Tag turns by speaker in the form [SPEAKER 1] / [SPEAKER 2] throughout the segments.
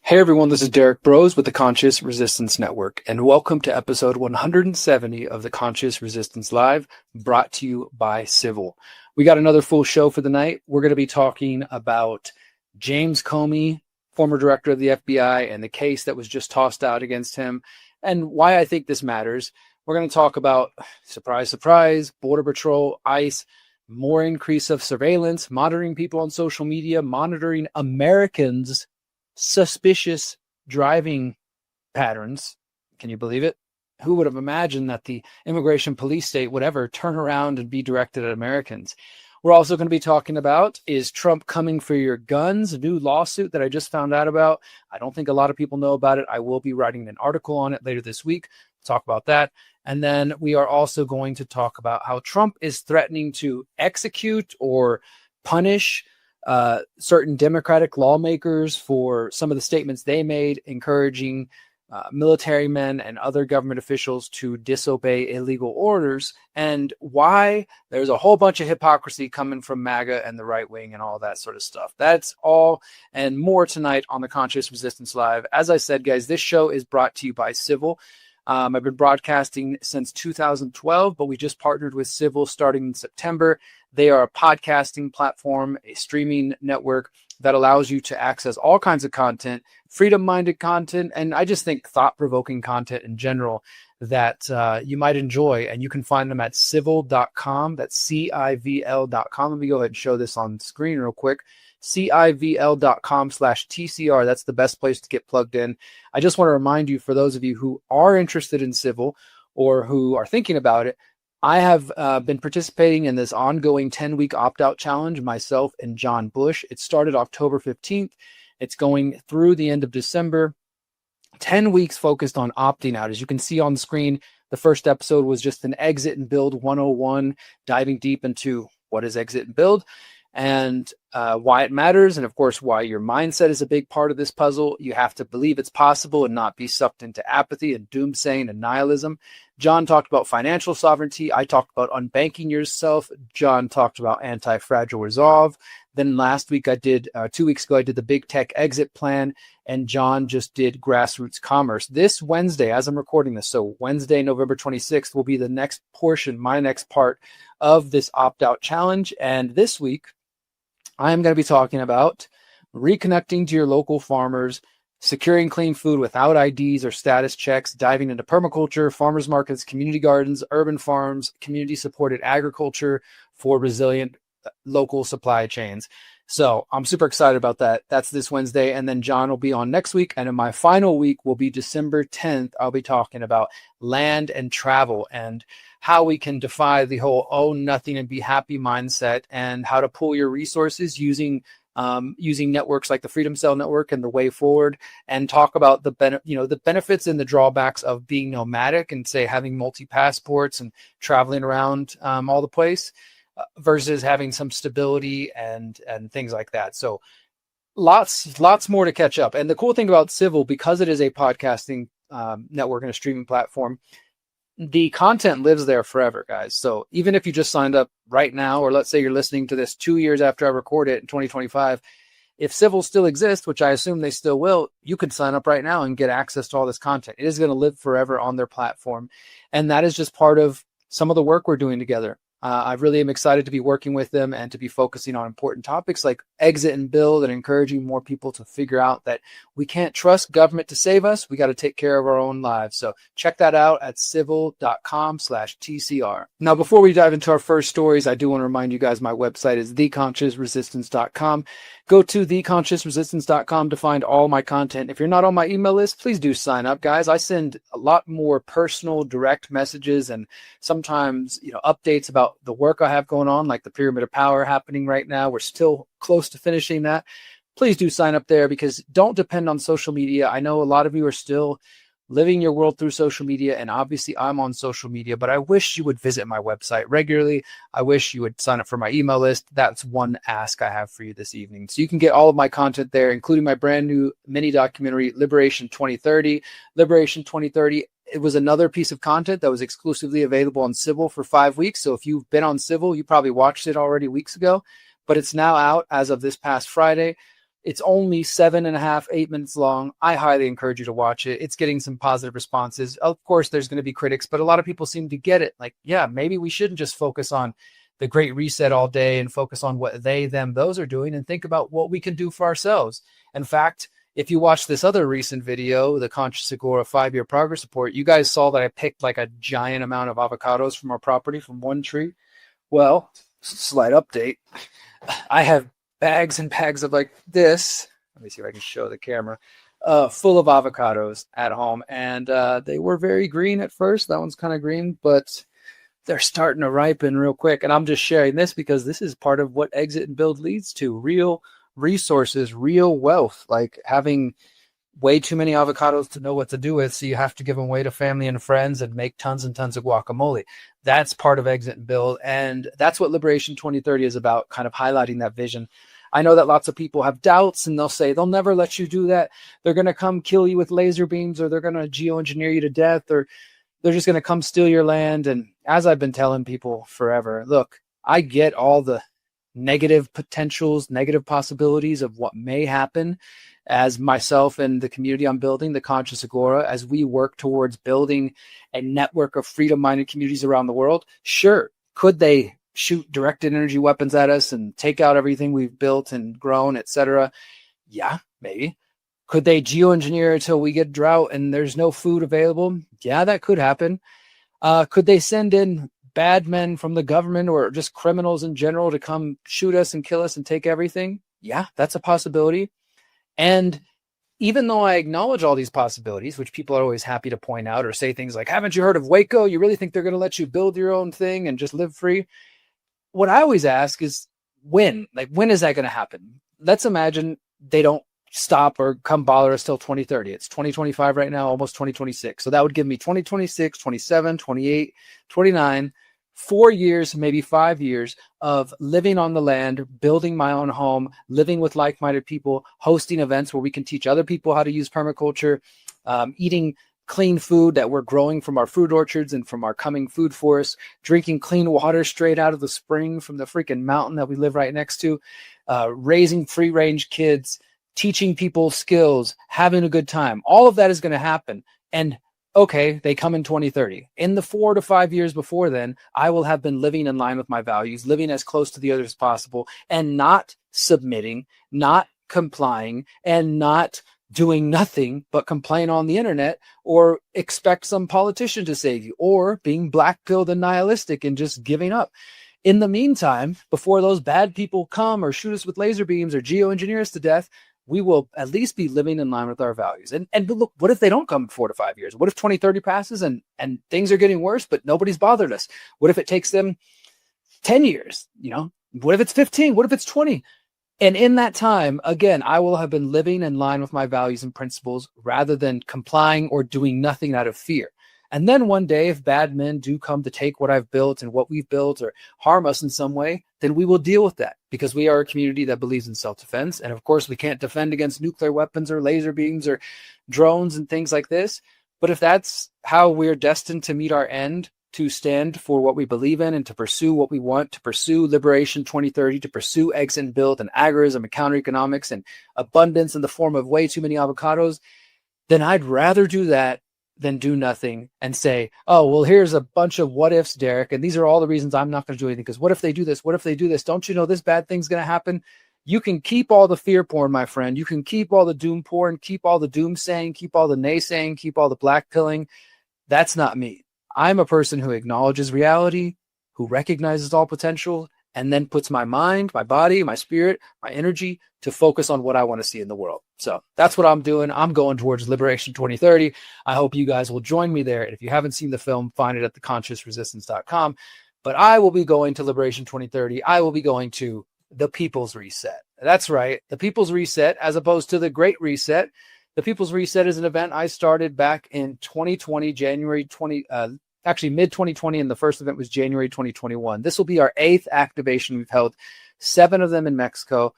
[SPEAKER 1] Hey everyone, this is Derrick Broze with the Conscious Resistance Network, and welcome to episode 170 of the Conscious Resistance Live, brought to you by Civil. We got another full show for the night. We're going to be talking about James Comey, former director of the FBI, and the case that was just tossed out against him, and why I think this matters. We're going to talk about, surprise, surprise, Border Patrol, ICE, more increase of surveillance, monitoring people on social media, monitoring Americans' suspicious driving patterns. Can you believe it? Who would have imagined that the immigration police state would ever turn around and be directed at Americans? We're also going to be talking about, is Trump coming for your guns? A new lawsuit that I just found out about. I don't think a lot of people know about it. I will be writing an article on it later this week. Talk about that. And then we are also going to talk about how Trump is threatening to execute or punish certain Democratic lawmakers for some of the statements they made, encouraging military men and other government officials to disobey illegal orders, and why there's a whole bunch of hypocrisy coming from MAGA and the right wing and all that sort of stuff. That's all and more tonight on the Conscious Resistance Live. As I said, guys, this show is brought to you by Civil. I've been broadcasting since 2012, but we just partnered with Civil starting in September. They are a podcasting platform, a streaming network that allows you to access all kinds of content, freedom-minded content, and I just think thought-provoking content in general that you might enjoy. And you can find them at civil.com. That's CIVL.com. Let me go ahead and show this on screen real quick. CIVL.com/TCR. That's the best place to get plugged in. I just want to remind you, for those of you who are interested in Civil or who are thinking about it, I have been participating in this ongoing 10-week opt-out challenge, myself and John Bush. It started October 15th. It's going through the end of December. 10 weeks focused on opting out. As you can see on the screen, the first episode was just an exit and build 101, diving deep into what is exit and build and why it matters, and of course why your mindset is a big part of this puzzle. You have to believe it's possible and not be sucked into apathy and doomsaying and nihilism. John talked about financial sovereignty. I talked about unbanking yourself. John talked about anti-fragile resolve. Then last week 2 weeks ago, I did the big tech exit plan, and John just did grassroots commerce. This Wednesday, as I'm recording this, so Wednesday, November 26th, will be the next portion, my next part of this opt-out challenge. And this week, I am going to be talking about reconnecting to your local farmers, securing clean food without IDs or status checks, diving into permaculture, farmers markets, community gardens, urban farms, community-supported agriculture for resilient local supply chains. So I'm super excited about that. That's this Wednesday. And then John will be on next week. And in my final week will be December 10th. I'll be talking about land and travel and how we can defy the whole own nothing and be happy mindset, and how to pool your resources using networks like the Freedom Cell Network and the Way Forward, and talk about the benefits and the drawbacks of being nomadic and, say, having multi-passports and traveling around all the place versus having some stability and things like that. So lots more to catch up. And the cool thing about Civil, because it is a podcasting network and a streaming platform, the content lives there forever, guys. So even if you just signed up right now, or let's say you're listening to this 2 years after I record it in 2025, if Civil still exists, which I assume they still will, you could sign up right now and get access to all this content. It is going to live forever on their platform. And that is just part of some of the work we're doing together. I really am excited to be working with them and to be focusing on important topics like exit and build, and encouraging more people to figure out that we can't trust government to save us. We got to take care of our own lives. So check that out at civil.com/TCR. Now, before we dive into our first stories, I do want to remind you guys my website is theconsciousresistance.com. Go to theconsciousresistance.com to find all my content. If you're not on my email list, please do sign up, guys. I send a lot more personal, direct messages and sometimes, updates about the work I have going on, like the Pyramid of Power happening right now. We're still close to finishing that. Please do sign up there, because don't depend on social media. I know a lot of you are still living your world through social media, and obviously I'm on social media, but I wish you would visit my website regularly. I wish you would sign up for my email list. That's one ask I have for you this evening. So you can get all of my content there, including my brand new mini documentary, Liberation 2030. Liberation 2030, it was another piece of content that was exclusively available on Civil for 5 weeks. So if you've been on Civil, you probably watched it already weeks ago, but it's now out as of this past Friday. It's only 7.5, 8 minutes long. I highly encourage you to watch it. It's getting some positive responses. Of course, there's going to be critics, but a lot of people seem to get it. Like, yeah, maybe we shouldn't just focus on the Great Reset all day and focus on what they, them, those are doing, and think about what we can do for ourselves. In fact, if you watch this other recent video, the Conscious Agora 5-year progress report, you guys saw that I picked like a giant amount of avocados from our property from one tree. Well, slight update. I have bags and bags of like this. Let me see if I can show the camera. Full of avocados at home. And they were very green at first. That one's kind of green, but they're starting to ripen real quick. And I'm just sharing this because this is part of what Exit and Build leads to. Real resources, real wealth, like having way too many avocados to know what to do with. So you have to give them away to family and friends and make tons and tons of guacamole. That's part of Exit and Build. And that's what Liberation 2030 is about, kind of highlighting that vision. I know that lots of people have doubts and they'll say they'll never let you do that. They're going to come kill you with laser beams, or they're going to geoengineer you to death, or they're just going to come steal your land. And as I've been telling people forever, look, I get all the negative potentials, negative possibilities of what may happen as myself and the community I'm building, the Conscious Agora, as we work towards building a network of freedom-minded communities around the world. Sure, could they shoot directed energy weapons at us and take out everything we've built and grown, etc.? Yeah, maybe. Could they geoengineer until we get drought and there's no food available? Yeah, that could happen. Could they send in bad men from the government or just criminals in general to come shoot us and kill us and take everything? Yeah, that's a possibility. And even though I acknowledge all these possibilities, which people are always happy to point out or say things like, haven't you heard of Waco? You really think they're going to let you build your own thing and just live free? What I always ask is when? Like, when is that going to happen? Let's imagine they don't stop or come bother us till 2030. It's 2025 right now, almost 2026. So that would give me 2026, 27, 28, 29, 4 years, maybe 5 years of living on the land, building my own home, living with like-minded people, hosting events where we can teach other people how to use permaculture, eating clean food that we're growing from our fruit orchards and from our coming food forests, drinking clean water straight out of the spring from the freaking mountain that we live right next to, raising free-range kids, teaching people skills, having a good time. All of that is going to happen. And okay, they come in 2030. In the 4 to 5 years before then, I will have been living in line with my values, living as close to the others as possible, and not submitting, not complying, and not doing nothing but complain on the internet or expect some politician to save you, or being black-pilled and nihilistic and just giving up. In the meantime, before those bad people come or shoot us with laser beams or geoengineer us to death, we will at least be living in line with our values. And look, what if they don't come in 4 to 5 years? What if 2030 passes and things are getting worse, but nobody's bothered us? What if it takes them 10 years? You know, what if it's 15? What if it's 20? And in that time, again, I will have been living in line with my values and principles rather than complying or doing nothing out of fear. And then one day, if bad men do come to take what I've built and what we've built or harm us in some way, then we will deal with that, because we are a community that believes in self-defense. And of course, we can't defend against nuclear weapons or laser beams or drones and things like this. But if that's how we're destined to meet our end, to stand for what we believe in and to pursue what we want, to pursue Liberation 2030, to pursue Exit and Build and agorism and counter-economics and abundance in the form of way too many avocados, then I'd rather do that than do nothing and say, oh, well, here's a bunch of what ifs, Derrick, and these are all the reasons I'm not going to do anything, because what if they do this? What if they do this? Don't you know this bad thing's going to happen? You can keep all the fear porn, my friend. You can keep all the doom porn, keep all the doomsaying, keep all the naysaying, keep all the black pilling. That's not me. I'm a person who acknowledges reality, who recognizes all potential, and then puts my mind, my body, my spirit, my energy to focus on what I want to see in the world. So that's what I'm doing. I'm going towards Liberation 2030. I hope you guys will join me there. And if you haven't seen the film, find it at theconsciousresistance.com. But I will be going to Liberation 2030. I will be going to the People's Reset. That's right. The People's Reset, as opposed to the Great Reset. The People's Reset is an event I started back in 2020, mid 2020, and the first event was January 2021. This will be our 8th activation. We've held 7 of them in Mexico,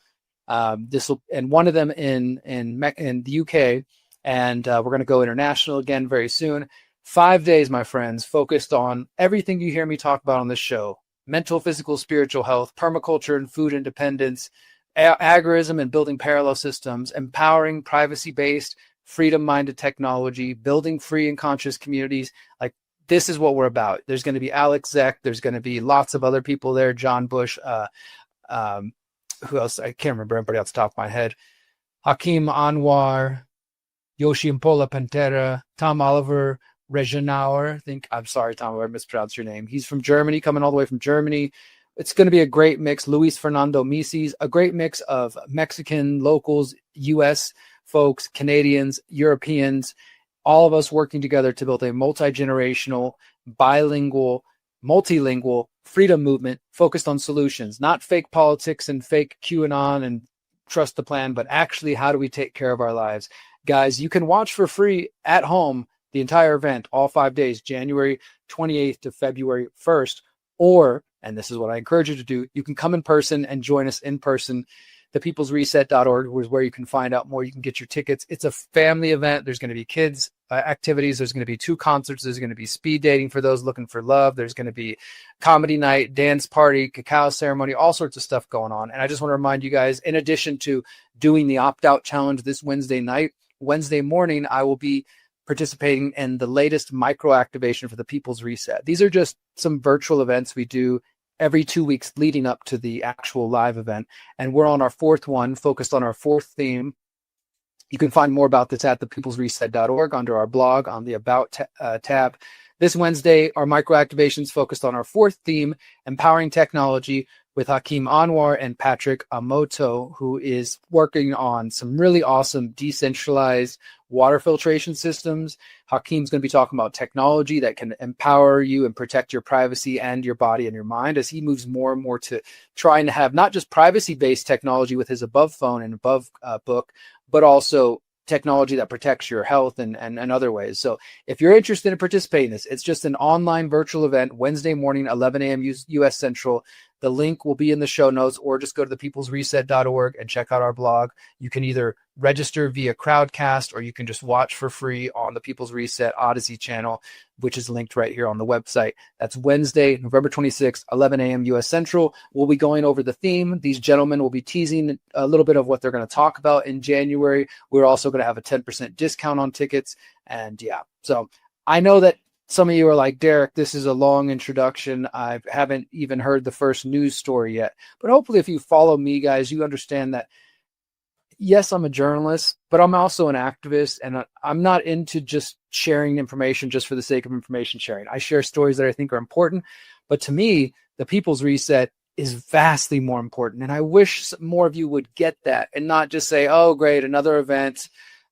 [SPEAKER 1] and one of them in the UK, and we're going to go international again very soon. 5 days, my friends, focused on everything you hear me talk about on this show: mental, physical, spiritual health, permaculture and food independence, agorism and building parallel systems, empowering privacy-based, freedom-minded technology, building free and conscious communities. Like, this is what we're about. There's going to be Alex Zek. There's going to be lots of other people there. John Bush. Who else? I can't remember everybody off the top of my head. Hakeem Anwar, Yoshi Mpola Pantera, Tom Oliver, Regenauer. I'm sorry, Tom, I mispronounced your name. He's from Germany, coming all the way from Germany. It's going to be a great mix. Luis Fernando Mises, a great mix of Mexican locals, U.S. folks, Canadians, Europeans, all of us working together to build a multi-generational, bilingual, multilingual freedom movement focused on solutions, not fake politics and fake QAnon and trust the plan, but actually how do we take care of our lives? Guys, you can watch for free at home the entire event, all 5 days, January 28th to February 1st, or, and this is what I encourage you to do, you can come in person and join us in person. thepeoplesreset.org is where you can find out more. You can get your tickets. It's a family event. There's going to be kids activities. There's going to be 2 concerts. There's going to be speed dating for those looking for love. There's going to be comedy night, dance party, cacao ceremony, all sorts of stuff going on. And I just want to remind you guys, in addition to doing the opt-out challenge this Wednesday night, Wednesday morning, I will be participating in the latest micro activation for the People's Reset. These are just some virtual events we do every 2 weeks leading up to the actual live event. And we're on our 4th one, focused on our 4th theme. You can find more about this at thepeoplesreset.org under our blog on the About tab. This Wednesday, our micro activations focused on our 4th theme, empowering technology, with Hakeem Anwar and Patrick Amoto, who is working on some really awesome decentralized water filtration systems. Hakeem's going to be talking about technology that can empower you and protect your privacy and your body and your mind as he moves more and more to trying to have not just privacy-based technology with his Above phone and Above book, but also technology that protects your health and other ways. So if you're interested in participating in this, it's just an online virtual event, Wednesday morning, 11 a.m. U.S. Central. The link will be in the show notes, or just go to thepeoplesreset.org and check out our blog. You can either register via Crowdcast, or you can just watch for free on the People's Reset Odyssey channel, which is linked right here on the website. That's Wednesday, November 26th, 11 a.m. U.S. Central. We'll be going over the theme. These gentlemen will be teasing a little bit of what they're going to talk about in January. We're also going to have a 10% discount on tickets. And yeah, so I know that some of you are like, Derrick, this is a long introduction. I haven't even heard the first news story yet. But hopefully if you follow me, guys, you understand that, yes, I'm a journalist, but I'm also an activist. And I'm not into just sharing information just for the sake of information sharing. I share stories that I think are important. But to me, the People's Reset is vastly more important. And I wish more of you would get that and not just say, oh, great, another event.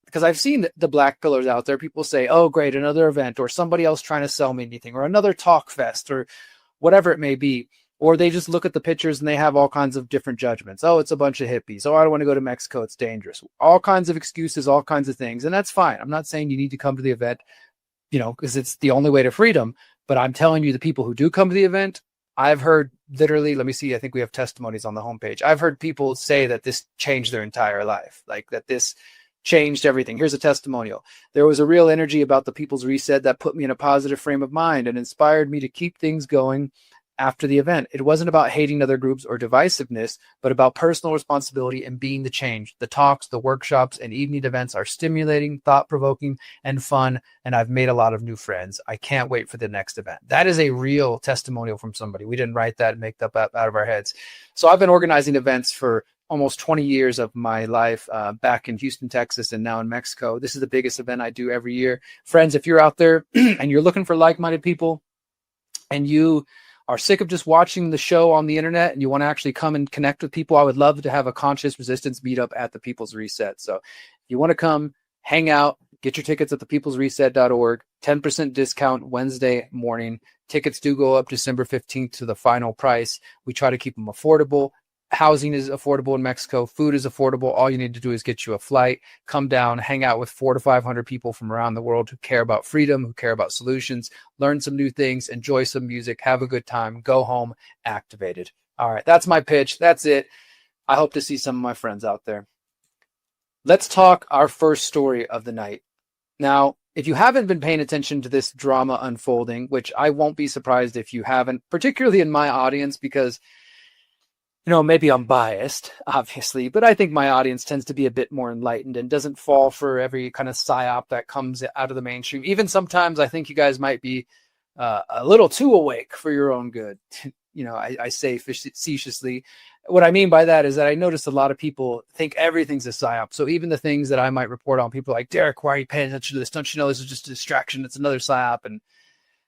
[SPEAKER 1] Because I've seen the black pillars out there. People say, oh, great, another event, or somebody else trying to sell me anything, or another talk fest, or whatever it may be. Or they just look at the pictures and they have all kinds of different judgments. Oh, it's a bunch of hippies. Oh, I don't want to go to Mexico. It's dangerous. All kinds of excuses, all kinds of things. And that's fine. I'm not saying you need to come to the event, because it's the only way to freedom. But I'm telling you, the people who do come to the event, I've heard literally, let me see, I think we have testimonies on the homepage. I've heard people say that this changed their entire life, like that this changed everything. Here's a testimonial. There was a real energy about the People's Reset that put me in a positive frame of mind and inspired me to keep things going after the event. It wasn't about hating other groups or divisiveness, but about personal responsibility and being the change. The talks, the workshops, and evening events are stimulating, thought-provoking, and fun, and I've made a lot of new friends. I can't wait for the next event. That is a real testimonial from somebody. We didn't write that and make that out of our heads. So I've been organizing events for almost 20 years of my life, back in Houston, Texas, and now in Mexico. This is the biggest event I do every year. Friends, if you're out there and you're looking for like-minded people and you are sick of just watching the show on the internet and you want to actually come and connect with people, I would love to have a conscious resistance meetup at the People's Reset. So if you want to come, hang out, get your tickets at thepeoplesreset.org, 10% discount Wednesday morning. Tickets do go up December 15th to the final price. We try to keep them affordable. Housing is affordable in Mexico. Food is affordable. All you need to do is get you a flight, come down, hang out with 400 to 500 people from around the world who care about freedom, who care about solutions, learn some new things, enjoy some music, have a good time, go home activated. All right, that's my pitch. That's it. I hope to see some of my friends out there. Let's talk our first story of the night. Now, if you haven't been paying attention to this drama unfolding, which I won't be surprised if you haven't, particularly in my audience, because maybe I'm biased, obviously, but I think my audience tends to be a bit more enlightened and doesn't fall for every kind of psyop that comes out of the mainstream. Even sometimes I think you guys might be a little too awake for your own good. I say facetiously. What I mean by that is that I notice a lot of people think everything's a psyop. So even the things that I might report on, people are like, Derrick, why are you paying attention to this? Don't you know this is just a distraction? It's another psyop. And,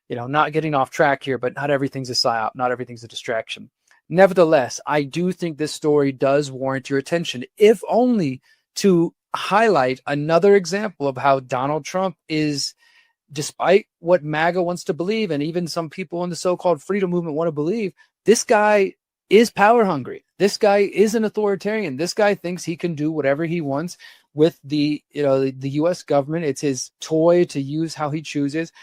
[SPEAKER 1] not getting off track here, but not everything's a psyop. Not everything's a distraction. Nevertheless, I do think this story does warrant your attention, if only to highlight another example of how Donald Trump is, despite what MAGA wants to believe, and even some people in the so-called freedom movement want to believe, this guy is power hungry. This guy is an authoritarian. This guy thinks he can do whatever he wants with the U.S. government. It's his toy to use how he chooses.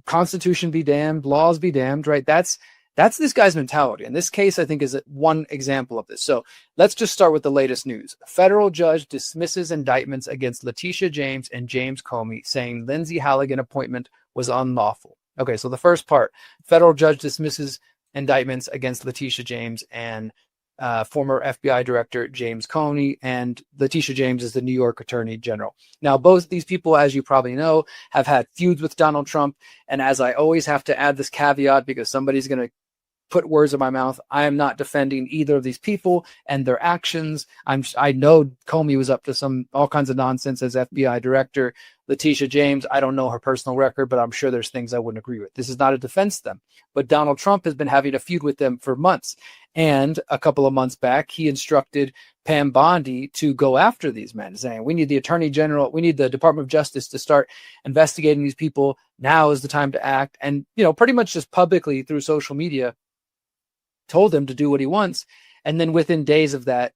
[SPEAKER 1] Constitution be damned, laws be damned, right? That's this guy's mentality. And this case, I think, is one example of this. So let's just start with the latest news. A federal judge dismisses indictments against Letitia James and James Comey, saying Lindsay Halligan appointment was unlawful. Okay, so the first part, federal judge dismisses indictments against Letitia James and former FBI Director James Comey, and Letitia James is the New York Attorney General. Now, both these people, as you probably know, have had feuds with Donald Trump. And as I always have to add this caveat, because somebody's going to put words in my mouth, I am not defending either of these people and their actions. I know Comey was up to all kinds of nonsense as FBI director. Letitia James, I don't know her personal record, but I'm sure there's things I wouldn't agree with. This is not a defense of them. But Donald Trump has been having a feud with them for months. And a couple of months back, he instructed Pam Bondi to go after these men, saying, we need the Attorney General, we need the Department of Justice to start investigating these people. Now is the time to act. And, pretty much just publicly through social media, told him to do what he wants. And then within days of that,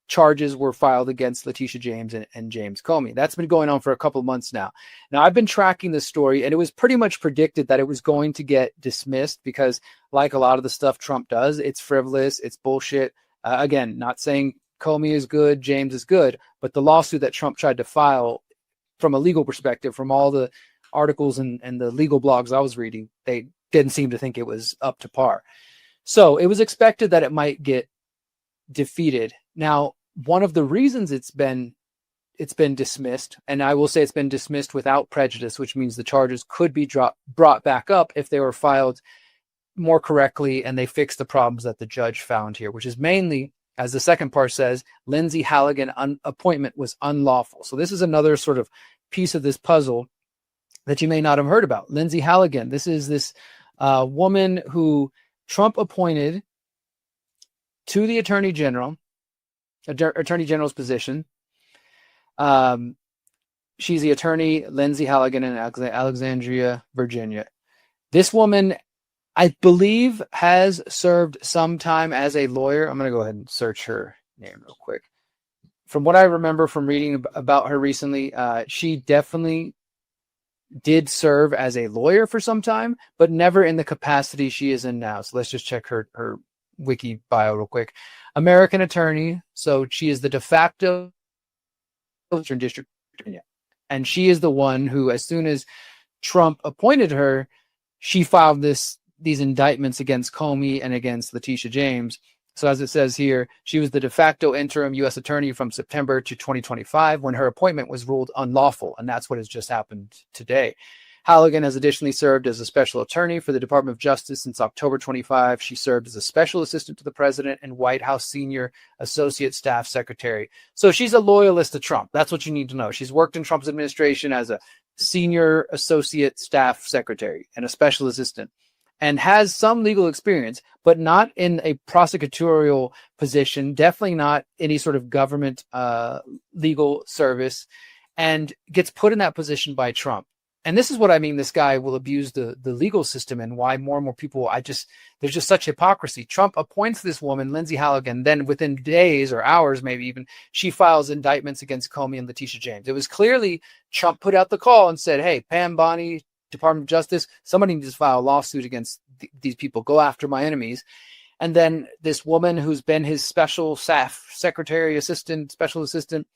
[SPEAKER 1] charges were filed against Letitia James and James Comey. That's been going on for a couple of months now. Now, I've been tracking this story, and it was pretty much predicted that it was going to get dismissed because, like a lot of the stuff Trump does, it's frivolous, it's bullshit. Again, not saying Comey is good, James is good, but the lawsuit that Trump tried to file from a legal perspective, from all the articles and the legal blogs I was reading, they didn't seem to think it was up to par. So it was expected that it might get defeated. Now, one of the reasons it's been dismissed, and I will say it's been dismissed without prejudice, which means the charges could be brought back up if they were filed more correctly and they fixed the problems that the judge found here, which is mainly, as the second part says, Lindsay Halligan appointment was unlawful. So this is another sort of piece of this puzzle that you may not have heard about. Lindsay Halligan, this is this woman who Trump appointed to the Attorney General's position. She's the attorney, Lindsay Halligan, in Alexandria, Virginia. This woman, I believe, has served some time as a lawyer. I'm going to go ahead and search her name real quick. From what I remember from reading about her recently, she definitely did serve as a lawyer for some time, but never in the capacity she is in now. So let's just check her wiki bio real quick. American attorney. So she is the de facto district attorney. And she is the one who, as soon as Trump appointed her, she filed these indictments against Comey and against Letitia James. So as it says here, she was the de facto interim U.S. attorney from September to 2025 when her appointment was ruled unlawful. And that's what has just happened today. Halligan has additionally served as a special attorney for the Department of Justice since October 25. She served as a special assistant to the president and White House senior associate staff secretary. So she's a loyalist to Trump. That's what you need to know. She's worked in Trump's administration as a senior associate staff secretary and a special assistant, and has some legal experience, but not in a prosecutorial position, definitely not any sort of government legal service, and gets put in that position by Trump. And this is what I mean, this guy will abuse the legal system, and why more and more people, there's just such hypocrisy. Trump appoints this woman, Lindsay Halligan, then within days or hours, maybe even, she files indictments against Comey and Letitia James. It was clearly Trump put out the call and said, hey, Pam Bondi, Department of Justice, somebody needs to file a lawsuit against these people, go after my enemies. And then this woman who's been his special staff secretary, special assistant,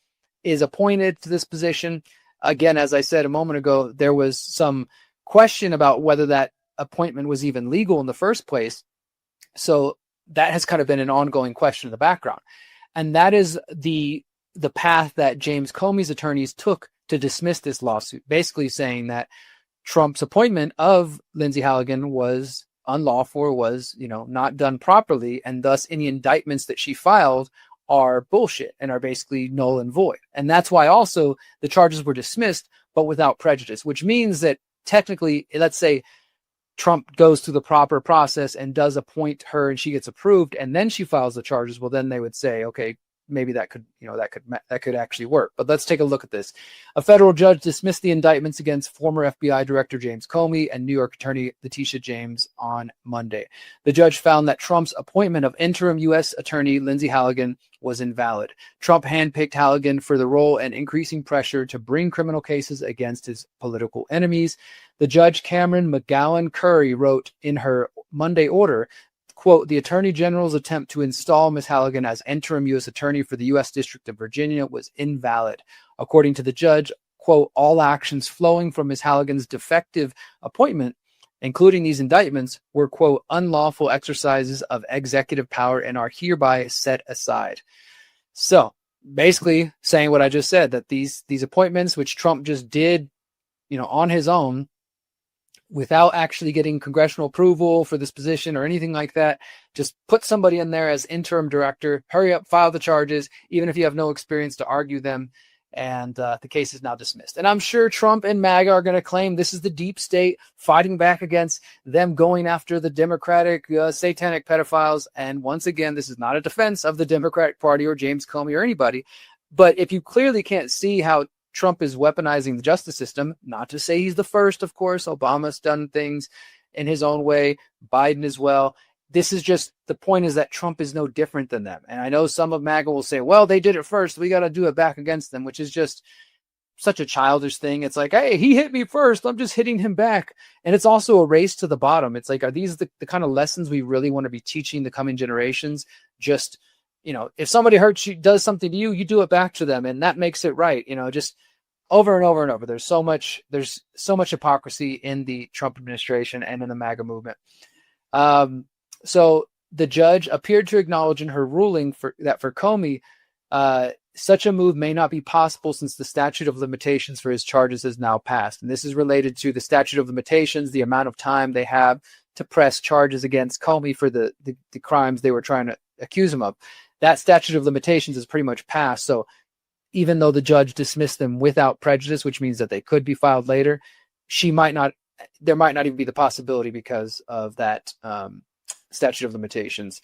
[SPEAKER 1] is appointed to this position. Again, as I said a moment ago, there was some question about whether that appointment was even legal in the first place. So that has kind of been an ongoing question in the background. And that is the path that James Comey's attorneys took to dismiss this lawsuit, basically saying that Trump's appointment of Lindsay Halligan was unlawful, was, not done properly, and thus any indictments that she filed are bullshit and are basically null and void. And that's why also the charges were dismissed, but without prejudice, which means that technically, let's say Trump goes through the proper process and does appoint her and she gets approved and then she files the charges. Well, then they would say, okay, maybe that could actually work. But let's take a look at this. A federal judge dismissed the indictments against former FBI Director James Comey and New York Attorney Letitia James on Monday. The judge found that Trump's appointment of interim U.S. Attorney Lindsay Halligan was invalid. Trump handpicked Halligan for the role and increasing pressure to bring criminal cases against his political enemies. The judge, Cameron McGowan Curry, wrote in her Monday order, quote, the Attorney General's attempt to install Ms. Halligan as interim U.S. Attorney for the U.S. District of Virginia was invalid. According to the judge, quote, all actions flowing from Ms. Halligan's defective appointment, including these indictments, were, quote, unlawful exercises of executive power and are hereby set aside. So basically saying what I just said, that these appointments, which Trump just did, on his own, without actually getting congressional approval for this position or anything like that, just put somebody in there as interim director, hurry up, file the charges, even if you have no experience to argue them. And the case is now dismissed. And I'm sure Trump and MAGA are going to claim this is the deep state fighting back against them going after the Democratic satanic pedophiles. And once again, this is not a defense of the Democratic Party or James Comey or anybody. But if you clearly can't see how Trump is weaponizing the justice system, not to say he's the first, of course. Obama's done things in his own way, Biden as well. This is just, the point is that Trump is no different than them. And I know some of MAGA will say, well, they did it first, we got to do it back against them, which is just such a childish thing. It's like, hey, he hit me first, I'm just hitting him back. And it's also a race to the bottom. It's like, are these the kind of lessons we really want to be teaching the coming generations? Just, if somebody hurts you, does something to you, you do it back to them, and that makes it right. Just over and over and over. There's so much hypocrisy in the Trump administration and in the MAGA movement. So the judge appeared to acknowledge in her ruling that for Comey, such a move may not be possible since the statute of limitations for his charges has now passed. And this is related to the statute of limitations, the amount of time they have to press charges against Comey for the crimes they were trying to accuse him of. That statute of limitations is pretty much passed. So even though the judge dismissed them without prejudice, which means that they could be filed later, there might not even be the possibility because of that statute of limitations.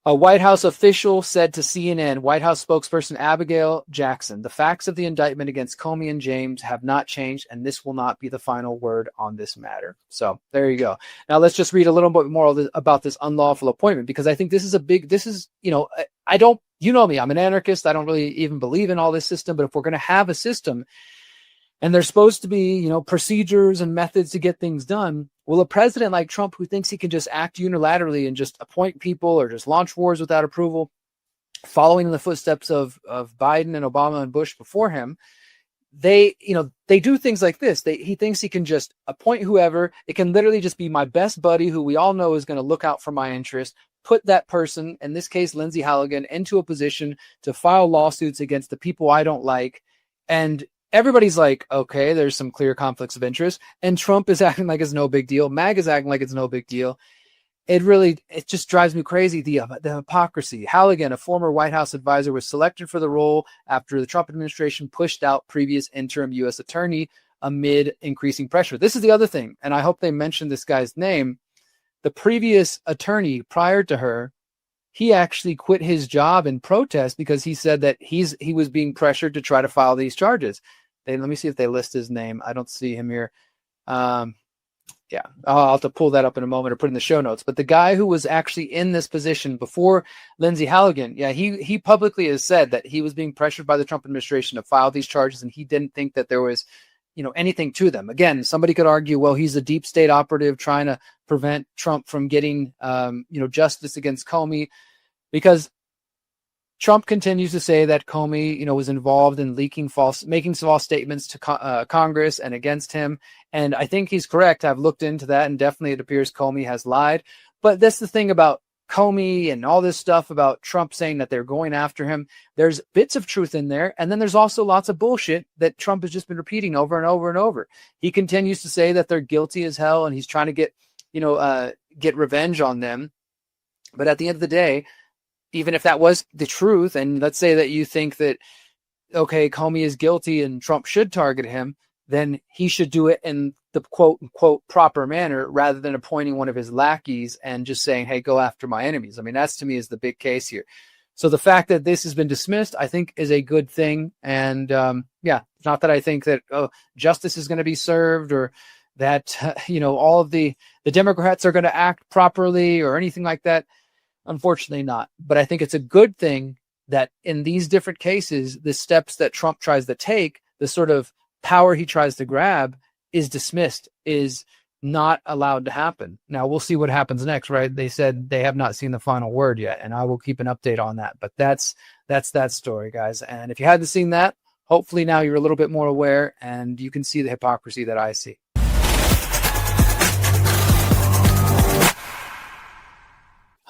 [SPEAKER 1] A White House official said to CNN, White House spokesperson Abigail Jackson, the facts of the indictment against Comey and James have not changed, and this will not be the final word on this matter. So there you go. Now let's just read a little bit more about this unlawful appointment, because I think this is I don't, me, I'm an anarchist. I don't really even believe in all this system, but if we're going to have a system and there's supposed to be, procedures and methods to get things done, will a president like Trump, who thinks he can just act unilaterally and just appoint people or just launch wars without approval, following in the footsteps of Biden and Obama and Bush before him, they do things like this. He thinks he can just appoint whoever. It can literally just be my best buddy who we all know is going to look out for my interest, put that person, in this case, Lindsay Halligan, into a position to file lawsuits against the people I don't like. And everybody's like, okay, there's some clear conflicts of interest. And Trump is acting like it's no big deal. MAGA is acting like it's no big deal. It just drives me crazy. The hypocrisy. Halligan, a former White House advisor, was selected for the role after the Trump administration pushed out previous interim U.S. attorney amid increasing pressure. This is the other thing. And I hope they mention this guy's name. The previous attorney prior to her, he actually quit his job in protest because he said that he was being pressured to try to file these charges. Let me see if they list his name. I don't see him here. I'll have to pull that up in a moment or put in the show notes. But the guy who was actually in this position before Lindsay Halligan, he publicly has said that he was being pressured by the Trump administration to file these charges, and he didn't think that there was anything to them. Again, somebody could argue, well, he's a deep state operative trying to prevent Trump from getting, justice against Comey, because Trump continues to say that Comey, was involved in making false statements to Congress and against him. And I think he's correct. I've looked into that, and definitely it appears Comey has lied. But that's the thing about Comey and all this stuff about Trump saying that they're going after him. There's bits of truth in there. And then there's also lots of bullshit that Trump has just been repeating over and over and over. He continues to say that they're guilty as hell and he's trying to get revenge on them. But at the end of the day, even if that was the truth, and let's say that you think that, okay, Comey is guilty and Trump should target him, then he should do it in the quote unquote proper manner rather than appointing one of his lackeys and just saying, hey, go after my enemies. I mean, that's to me is the big case here. So the fact that this has been dismissed, I think is a good thing. And it's not that I think that justice is going to be served or that, all of the Democrats are going to act properly or anything like that. Unfortunately not. But I think it's a good thing that in these different cases, the steps that Trump tries to take, the sort of power he tries to grab is dismissed, is not allowed to happen. Now we'll see what happens next, right? They said they have not seen the final word yet, and I will keep an update on that. But that's that story, guys. And if you hadn't seen that, hopefully now you're a little bit more aware and you can see the hypocrisy that I see.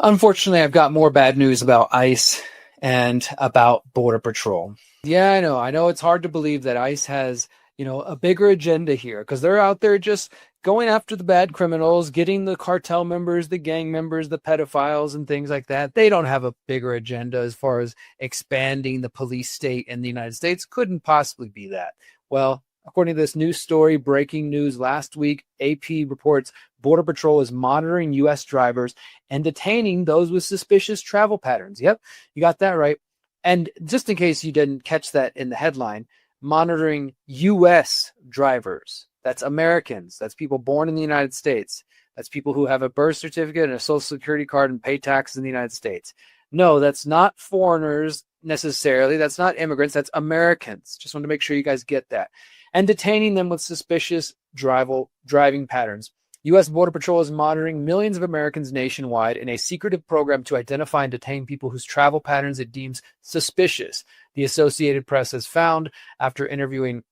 [SPEAKER 1] Unfortunately, I've got more bad news about ICE and about Border Patrol. Yeah, I know it's hard to believe that ICE has, a bigger agenda here because they're out there just going after the bad criminals, getting the cartel members, the gang members, the pedophiles and things like that. They don't have a bigger agenda as far as expanding the police state in the United States. Couldn't possibly be that. Well, according to this news story, breaking news last week, AP reports Border Patrol is monitoring U.S. drivers and detaining those with suspicious travel patterns. Yep, you got that right. And just in case you didn't catch that in the headline, monitoring U.S. drivers. That's Americans. That's people born in the United States. That's people who have a birth certificate and a social security card and pay taxes in the United States. No, that's not foreigners necessarily. That's not immigrants. That's Americans. Just want to make sure you guys get that. And detaining them with suspicious driving patterns. U.S. Border Patrol is monitoring millions of Americans nationwide in a secretive program to identify and detain people whose travel patterns it deems suspicious, the Associated Press has found after interviewing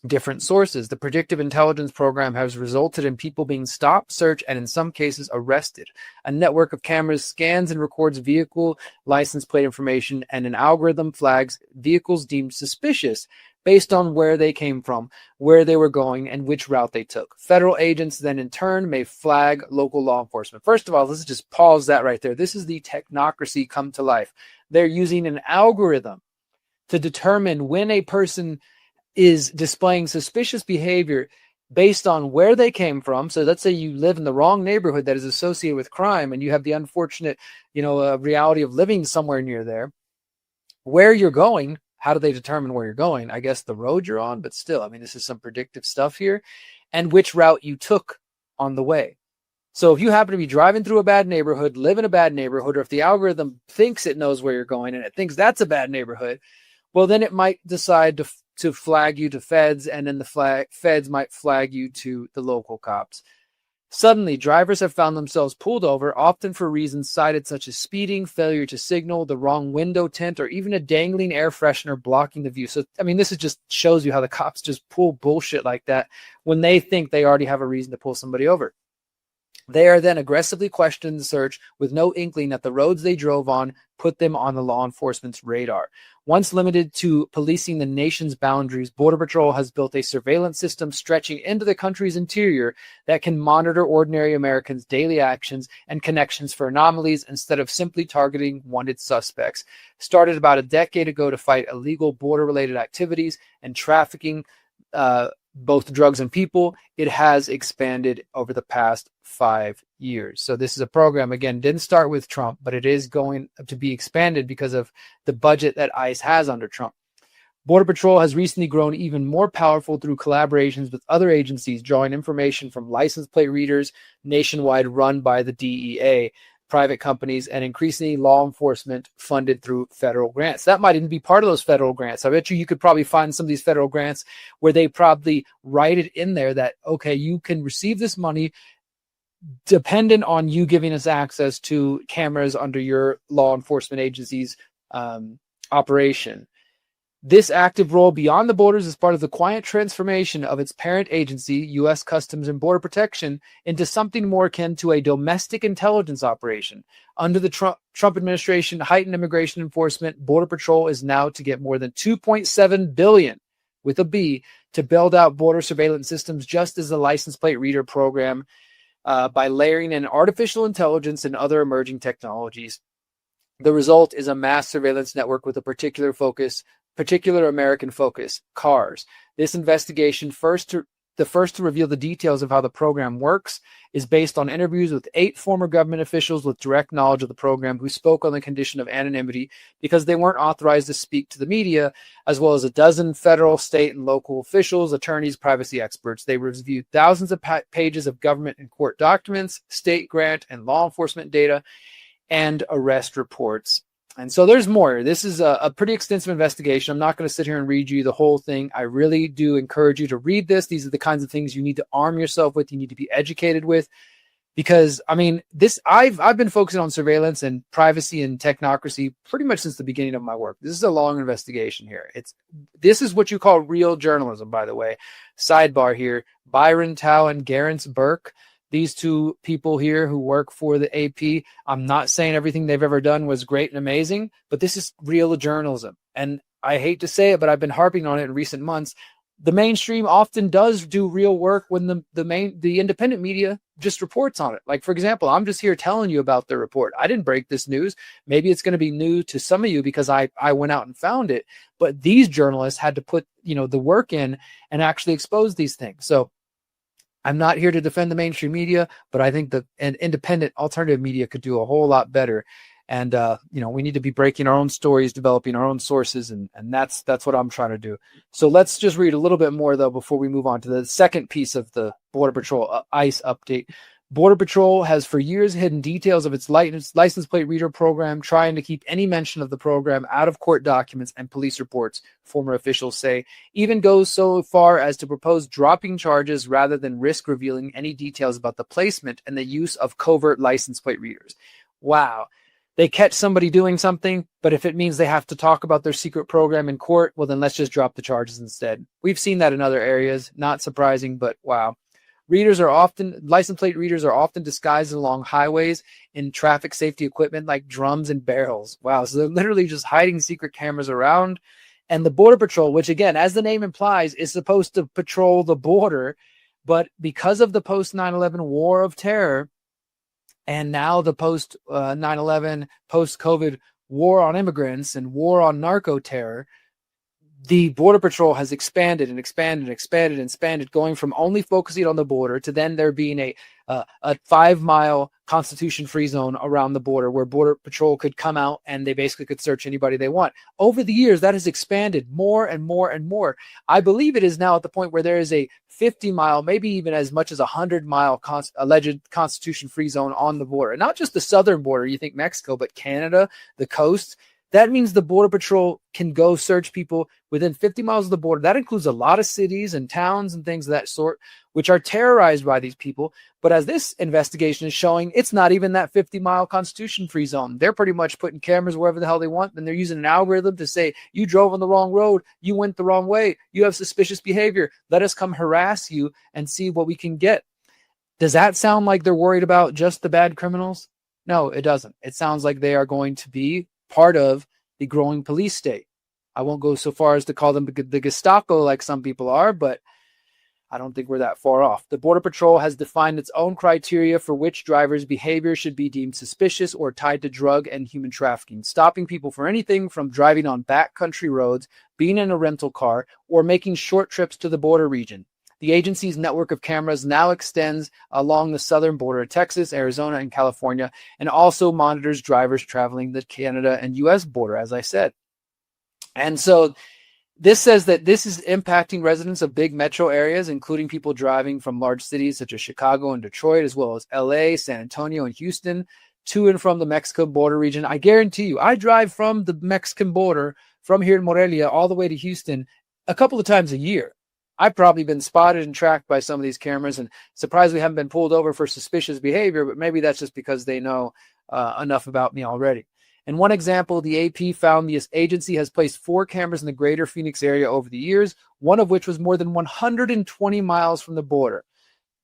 [SPEAKER 1] different sources. The predictive intelligence program has resulted in people being stopped, searched, and in some cases arrested. A network of cameras scans and records vehicle license plate information, and an algorithm flags vehicles deemed suspicious based on where they came from, where they were going, and which route they took. Federal agents then in turn may flag local law enforcement. First of all, let's just pause that right there. This is the technocracy come to life. They're using an algorithm to determine when a person is displaying suspicious behavior based on where they came from. So let's say you live in the wrong neighborhood that is associated with crime and you have the unfortunate, reality of living somewhere near there. Where you're going, how do they determine where you're going? I guess the road you're on, but still, this is some predictive stuff here. And which route you took on the way. So if you happen to be driving through a bad neighborhood, live in a bad neighborhood, or if the algorithm thinks it knows where you're going and it thinks that's a bad neighborhood, well, then it might decide to flag you to feds, and then the feds might flag you to the local cops. Suddenly, drivers have found themselves pulled over, often for reasons cited such as speeding, failure to signal, the wrong window tint, or even a dangling air freshener blocking the view. So, this just shows you how the cops just pull bullshit like that when they think they already have a reason to pull somebody over. They are then aggressively questioned and searched with no inkling that the roads they drove on put them on the law enforcement's radar. Once limited to policing the nation's boundaries, Border Patrol has built a surveillance system stretching into the country's interior that can monitor ordinary Americans' daily actions and connections for anomalies instead of simply targeting wanted suspects. Started about a decade ago to fight illegal border-related activities and trafficking, both drugs and people, it has expanded over the past 5 years. So this is a program, again, didn't start with Trump, but it is going to be expanded because of the budget that ICE has under Trump. Border Patrol has recently grown even more powerful through collaborations with other agencies, drawing information from license plate readers nationwide run by the DEA, private companies, and increasingly law enforcement funded through federal grants. That might even be part of those federal grants. I bet you could probably find some of these federal grants where they probably write it in there that, okay, you can receive this money dependent on you giving us access to cameras under your law enforcement agency's operation. This active role beyond the borders is part of the quiet transformation of its parent agency, U.S. Customs and Border Protection, into something more akin to a domestic intelligence operation. Under the Trump administration, heightened immigration enforcement, Border Patrol is now to get more than $2.7 billion, with a B, to build out border surveillance systems, just as the license plate reader program, by layering in artificial intelligence and other emerging technologies. The result is a mass surveillance network with a particular American focus: cars. This investigation, the first to reveal the details of how the program works, is based on interviews with 8 former government officials with direct knowledge of the program who spoke on the condition of anonymity because they weren't authorized to speak to the media, as well as a dozen federal, state, and local officials, attorneys, privacy experts. They reviewed thousands of pages of government and court documents, state grant and law enforcement data, and arrest reports. And so there's more. This is a pretty extensive investigation. I'm not going to sit here and read you the whole thing. I really do encourage you to read this. These are the kinds of things you need to arm yourself with. You need to be educated with, because I mean, I've been focusing on surveillance and privacy and technocracy pretty much since the beginning of my work. This is a long investigation here. This is what you call real journalism, by the way. Sidebar here: Byron Tao and Garance Burke. These 2 people here who work for the AP, I'm not saying everything they've ever done was great and amazing, but this is real journalism. And I hate to say it, but I've been harping on it in recent months. The mainstream often does do real work when the independent media just reports on it. Like, for example, I'm just here telling you about the report. I didn't break this news. Maybe it's going to be new to some of you because I went out and found it. But these journalists had to put, the work in and actually expose these things. So I'm not here to defend the mainstream media, but I think an independent alternative media could do a whole lot better. And, we need to be breaking our own stories, developing our own sources. And that's what I'm trying to do. So let's just read a little bit more, though, before we move on to the second piece of the Border Patrol ICE update. Border Patrol has for years hidden details of its license plate reader program, trying to keep any mention of the program out of court documents and police reports, former officials say, even goes so far as to propose dropping charges rather than risk revealing any details about the placement and the use of covert license plate readers. Wow. They catch somebody doing something, but if it means they have to talk about their secret program in court, well, then let's just drop the charges instead. We've seen that in other areas. Not surprising, but wow. License plate readers are often disguised along highways in traffic safety equipment like drums and barrels. Wow. So they're literally just hiding secret cameras around. And the Border Patrol, which again, as the name implies, is supposed to patrol the border. But because of the post 9/11 war of terror, and now the post 9/11, post COVID war on immigrants and war on narco terror, the Border Patrol has expanded, going from only focusing on the border to then there being a 5-mile Constitution-free zone around the border where Border Patrol could come out and they basically could search anybody they want. Over the years, that has expanded more and more and more. I believe it is now at the point where there is a 50-mile, maybe even as much as 100-mile alleged Constitution-free zone on the border. And not just the southern border, you think Mexico, but Canada, the coast. That means the Border Patrol can go search people within 50 miles of the border. That includes a lot of cities and towns and things of that sort, which are terrorized by these people. But as this investigation is showing, it's not even that 50-mile Constitution-free zone. They're pretty much putting cameras wherever the hell they want, and they're using an algorithm to say, you drove on the wrong road, you went the wrong way, you have suspicious behavior, let us come harass you and see what we can get. Does that sound like they're worried about just the bad criminals? No, it doesn't. It sounds like they are going to be part of the growing police state. I won't go so far as to call them the Gestapo like some people are, but I don't think we're that far off. The Border Patrol has defined its own criteria for which drivers' behavior should be deemed suspicious or tied to drug and human trafficking, stopping people for anything from driving on backcountry roads, being in a rental car, or making short trips to the border region. The agency's network of cameras now extends along the southern border of Texas, Arizona, and California, and also monitors drivers traveling the Canada and U.S. border, as I said. And so this says that this is impacting residents of big metro areas, including people driving from large cities such as Chicago and Detroit, as well as L.A., San Antonio, and Houston, to and from the Mexico border region. I guarantee you, I drive from the Mexican border, from here in Morelia, all the way to Houston a couple of times a year. I've probably been spotted and tracked by some of these cameras, and surprised we haven't been pulled over for suspicious behavior, but maybe that's just because they know enough about me already. In one example, the AP found the agency has placed 4 cameras in the greater Phoenix area over the years, one of which was more than 120 miles from the border,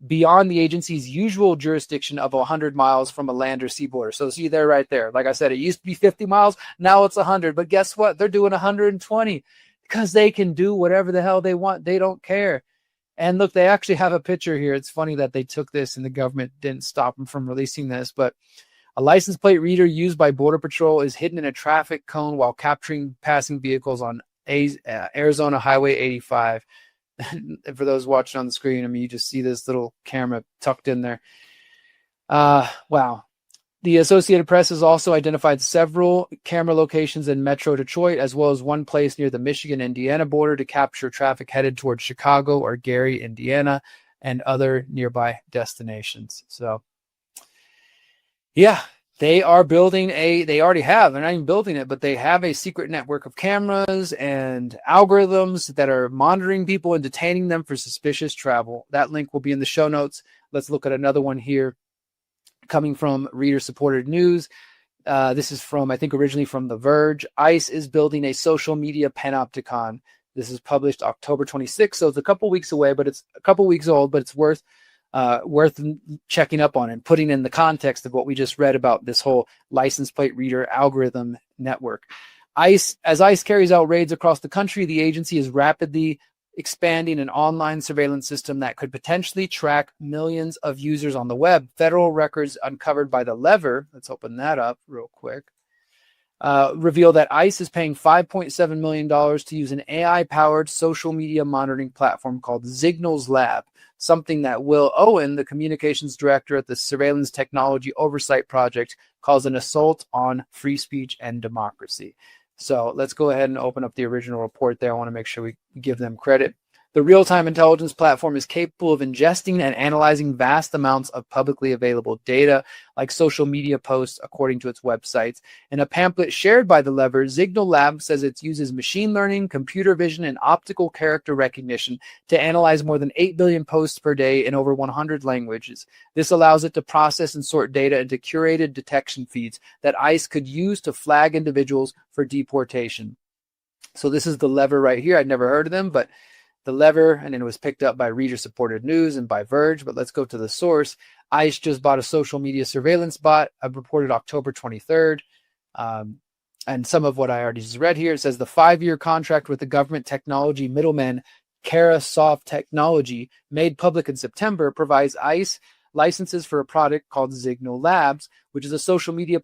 [SPEAKER 1] beyond the agency's usual jurisdiction of 100 miles from a land or sea border. So see there, right there. Like I said, it used to be 50 miles. Now it's 100. But guess what? They're doing 120 because they can do whatever the hell they want. They don't care. And look, they actually have a picture here. It's funny that they took this and the government didn't stop them from releasing this. But a license plate reader used by Border Patrol is hidden in a traffic cone while capturing passing vehicles on Arizona Highway 85. For those watching on the screen, I mean, you just see this little camera tucked in there. Wow. The Associated Press has also identified several camera locations in Metro Detroit, as well as one place near the Michigan-Indiana border to capture traffic headed towards Chicago or Gary, Indiana, and other nearby destinations. So, yeah, they are building they already have, they're not even building it, but they have a secret network of cameras and algorithms that are monitoring people and detaining them for suspicious travel. That link will be in the show notes. Let's look at another one here coming from reader-supported news. This is from, I think, originally from The Verge. ICE is building a social media panopticon. This is published October 26th, so it's a couple weeks away, but it's a couple weeks old, but it's worth checking up on and putting in the context of what we just read about this whole license plate reader algorithm network. As ICE carries out raids across the country, the agency is rapidly expanding an online surveillance system that could potentially track millions of users on the web. Federal records uncovered by The Lever, let's open that up real quick, reveal that ICE is paying $5.7 million to use an AI-powered social media monitoring platform called Signals Lab, something that Will Owen, the communications director at the Surveillance Technology Oversight Project, calls an assault on free speech and democracy. So let's go ahead and open up the original report there. I want to make sure we give them credit. The real-time intelligence platform is capable of ingesting and analyzing vast amounts of publicly available data, like social media posts, according to its websites. In a pamphlet shared by The Lever, Signal Lab says it uses machine learning, computer vision, and optical character recognition to analyze more than 8 billion posts per day in over 100 languages. This allows it to process and sort data into curated detection feeds that ICE could use to flag individuals for deportation. So this is The Lever right here. I'd never heard of them, but The Lever, and it was picked up by reader-supported news and by Verge, but let's go to the source. ICE just bought a social media surveillance bot. I reported October 23rd. And some of what I already just read here, it says the 5-year contract with the government technology middleman Carasoft Technology, made public in September, provides ICE licenses for a product called Signal Labs, which is a social media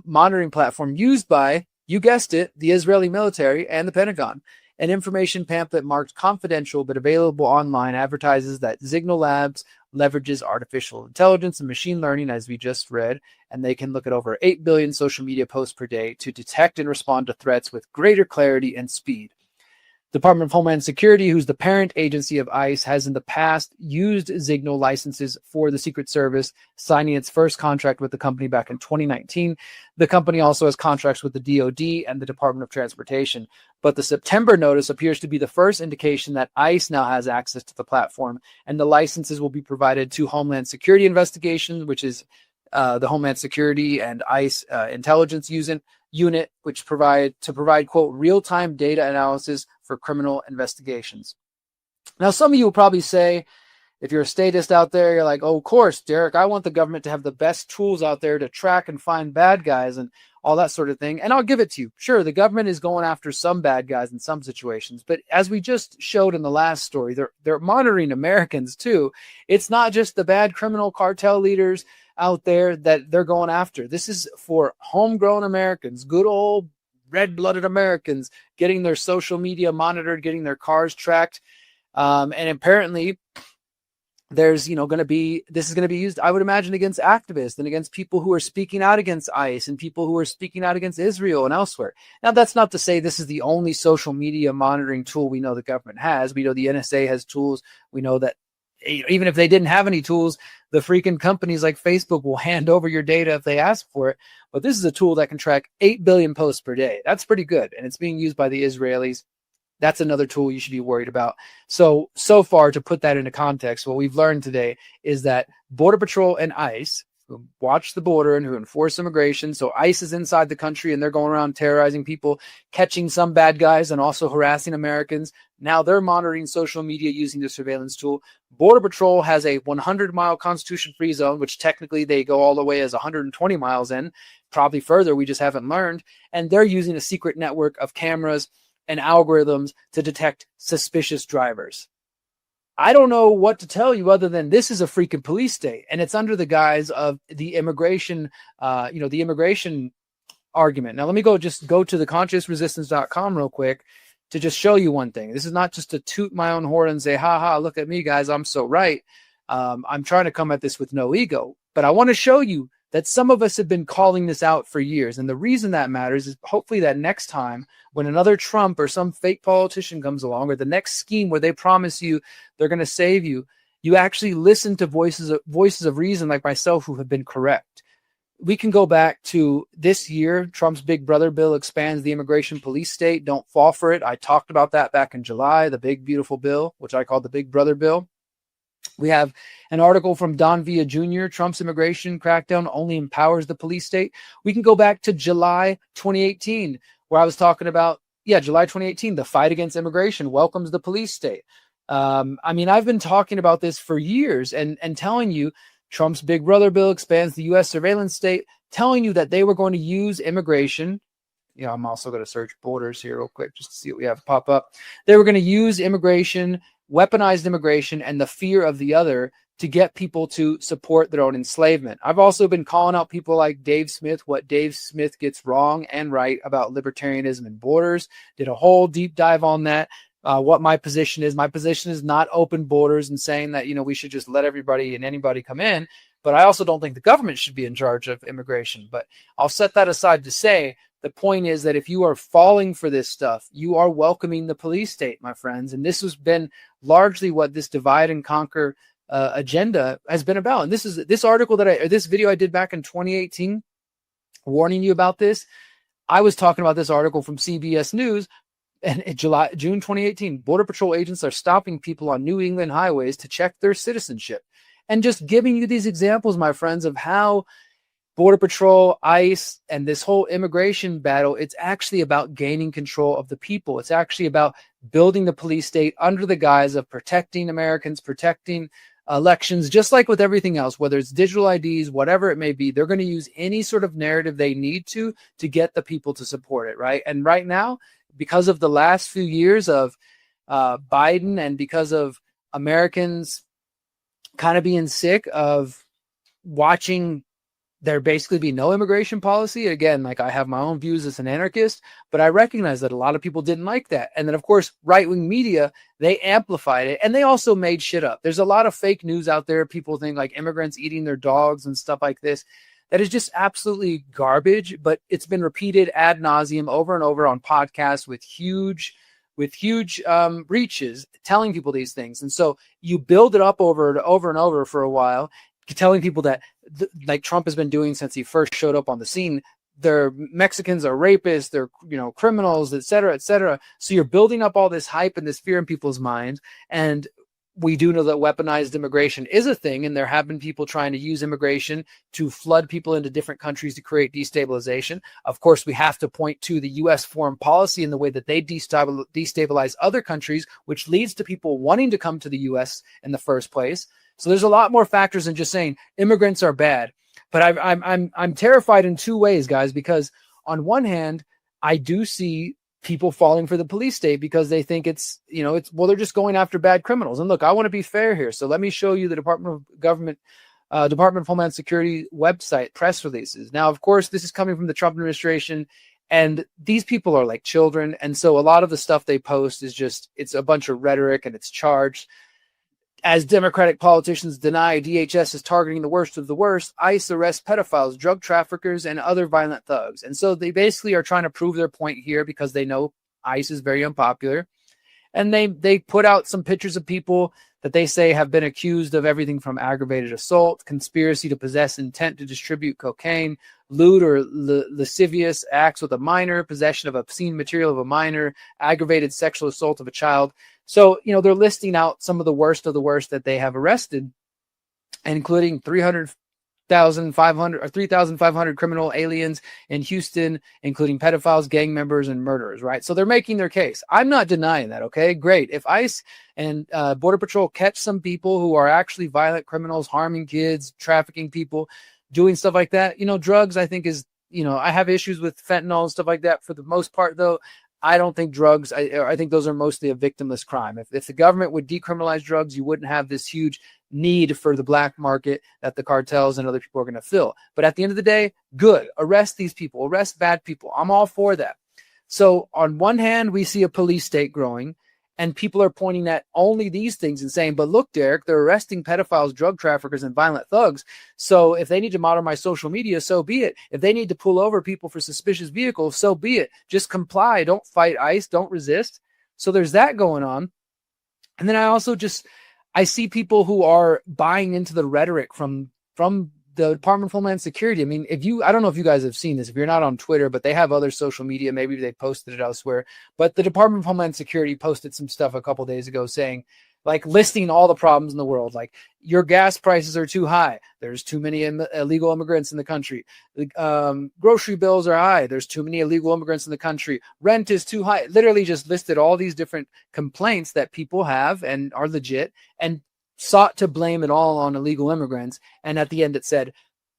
[SPEAKER 1] monitoring platform used by, you guessed it, the Israeli military and the Pentagon. An information pamphlet marked confidential but available online advertises that Signal Labs leverages artificial intelligence and machine learning, as we just read, and they can look at over 8 billion social media posts per day to detect and respond to threats with greater clarity and speed. Department of Homeland Security, who's the parent agency of ICE, has in the past used Signal licenses for the Secret Service, signing its first contract with the company back in 2019. The company also has contracts with the DoD and the Department of Transportation. But the September notice appears to be the first indication that ICE now has access to the platform, and the licenses will be provided to Homeland Security Investigation, which is the Homeland Security and ICE intelligence unit, which provide, quote, real-time data analysis for criminal investigations. Now, some of you will probably say, if you're a statist out there, you're like, oh, of course, Derrick, I want the government to have the best tools out there to track and find bad guys and all that sort of thing. And I'll give it to you. Sure, the government is going after some bad guys in some situations, but as we just showed in the last story, they're monitoring Americans too. It's not just the bad criminal cartel leaders out there that they're going after. This is for homegrown Americans, good old red-blooded Americans, getting their social media monitored, getting their cars tracked. And apparently there's, going to be, this is going to be used, I would imagine, against activists and against people who are speaking out against ICE and people who are speaking out against Israel and elsewhere. Now, that's not to say this is the only social media monitoring tool we know the government has. We know the NSA has tools. We know that even if they didn't have any tools, the freaking companies like Facebook will hand over your data if they ask for it. But this is a tool that can track 8 billion posts per day. That's pretty good. And it's being used by the Israelis. That's another tool you should be worried about. So far, to put that into context, what we've learned today is that Border Patrol and ICE who watch the border and who enforce immigration. So ICE is inside the country and they're going around terrorizing people, catching some bad guys and also harassing Americans. Now they're monitoring social media using the surveillance tool. Border Patrol has a 100-mile Constitution-free zone, which technically they go all the way as 120 miles in, probably further. We just haven't learned. And they're using a secret network of cameras and algorithms to detect suspicious drivers. I don't know what to tell you other than this is a freaking police state, and it's under the guise of the immigration, the immigration argument. Now, let me go to the consciousresistance.com real quick to just show you one thing. This is not just to toot my own horn and say, ha ha, look at me, guys, I'm so right. I'm trying to come at this with no ego, but I want to show you that some of us have been calling this out for years. And the reason that matters is hopefully that next time when another Trump or some fake politician comes along, or the next scheme where they promise you they're going to save you, you actually listen to voices of reason like myself who have been correct. We can go back to this year. Trump's big brother bill expands the immigration police state. Don't fall for it. I talked about that back in July, the big, beautiful bill, which I called the big brother bill. We have an article from Don Villa Jr., Trump's immigration crackdown only empowers the police state. We can go back to July 2018, where I was talking about, July 2018, the fight against immigration welcomes the police state. I've been talking about this for years and telling you Trump's big brother bill expands the U.S. surveillance state, telling you that they were going to use immigration. I'm also going to search borders here real quick just to see what we have pop up. They were going to use immigration, weaponized immigration, and the fear of the other to get people to support their own enslavement. I've also been calling out people like Dave Smith, what Dave Smith gets wrong and right about libertarianism and borders. Did a whole deep dive on that. What my position is. My position is not open borders and saying that, we should just let everybody and anybody come in. But I also don't think the government should be in charge of immigration. But I'll set that aside to say the point is that if you are falling for this stuff, you are welcoming the police state, my friends. And this has been largely what this divide and conquer agenda has been about. And this article this video I did back in 2018, warning you about this. I was talking about this article from CBS News. And in June 2018, Border Patrol agents are stopping people on New England highways to check their citizenship. And just giving you these examples, my friends, of how Border Patrol, ICE, and this whole immigration battle, it's actually about gaining control of the people. It's actually about building the police state under the guise of protecting Americans, protecting elections, just like with everything else, whether it's digital IDs, whatever it may be. They're going to use any sort of narrative they need to get the people to support it, right? And right now, because of the last few years of Biden and because of Americans kind of being sick of watching there basically be no immigration policy. Again, like I have my own views as an anarchist, but I recognize that a lot of people didn't like that. And then, of course, right-wing media, they amplified it and they also made shit up. There's a lot of fake news out there. People think like immigrants eating their dogs and stuff like this. That is just absolutely garbage, but it's been repeated ad nauseum over and over on podcasts with huge reaches, telling people these things. And so you build it up over and over for a while, telling people that like Trump has been doing since he first showed up on the scene. They're Mexicans are rapists, they're criminals, et cetera, et cetera. So you're building up all this hype and this fear in people's minds. And we do know that weaponized immigration is a thing, and there have been people trying to use immigration to flood people into different countries to create destabilization. Of course, we have to point to the U.S. foreign policy and the way that they destabilize other countries, which leads to people wanting to come to the U.S. in the first place. So there's a lot more factors than just saying immigrants are bad. But I'm terrified in two ways, guys, because on one hand, I do see people falling for the police state because they think it's they're just going after bad criminals. And look, I want to be fair here. So let me show you the Department of Homeland Security website press releases. Now, of course, this is coming from the Trump administration, and these people are like children. And so a lot of the stuff they post is it's a bunch of rhetoric and it's charged. As Democratic politicians deny DHS is targeting the worst of the worst, ICE arrests pedophiles, drug traffickers, and other violent thugs. And so they basically are trying to prove their point here because they know ICE is very unpopular. And they put out some pictures of people that they say have been accused of everything from aggravated assault, conspiracy to possess, intent to distribute cocaine, lewd or lascivious acts with a minor, possession of obscene material of a minor, aggravated sexual assault of a child. So, they're listing out some of the worst that they have arrested, including 300 3,500 or 3,500 criminal aliens in Houston, including pedophiles, gang members, and murderers, right? So they're making their case. I'm not denying that, okay? Great. If ICE and Border Patrol catch some people who are actually violent criminals, harming kids, trafficking people, doing stuff like that, drugs, I think is, I have issues with fentanyl and stuff like that. For the most part, though, I don't think drugs, I think those are mostly a victimless crime. If the government would decriminalize drugs, you wouldn't have this huge need for the black market that the cartels and other people are going to fill. But at the end of the day, good. Arrest these people. Arrest bad people. I'm all for that. So on one hand, we see a police state growing, and people are pointing at only these things and saying, but look, Derrick, they're arresting pedophiles, drug traffickers, and violent thugs. So if they need to monitor my social media, so be it. If they need to pull over people for suspicious vehicles, so be it. Just comply. Don't fight ICE. Don't resist. So there's that going on. And then I see people who are buying into the rhetoric from the Department of Homeland Security. I mean, I don't know if you guys have seen this, if you're not on Twitter, but they have other social media, maybe they posted it elsewhere, but the Department of Homeland Security posted some stuff a couple days ago saying, like, listing all the problems in the world, like your gas prices are too high. There's too many illegal immigrants in the country. Grocery bills are high. There's too many illegal immigrants in the country. Rent is too high. Literally just listed all these different complaints that people have and are legit, and sought to blame it all on illegal immigrants. And at the end, it said,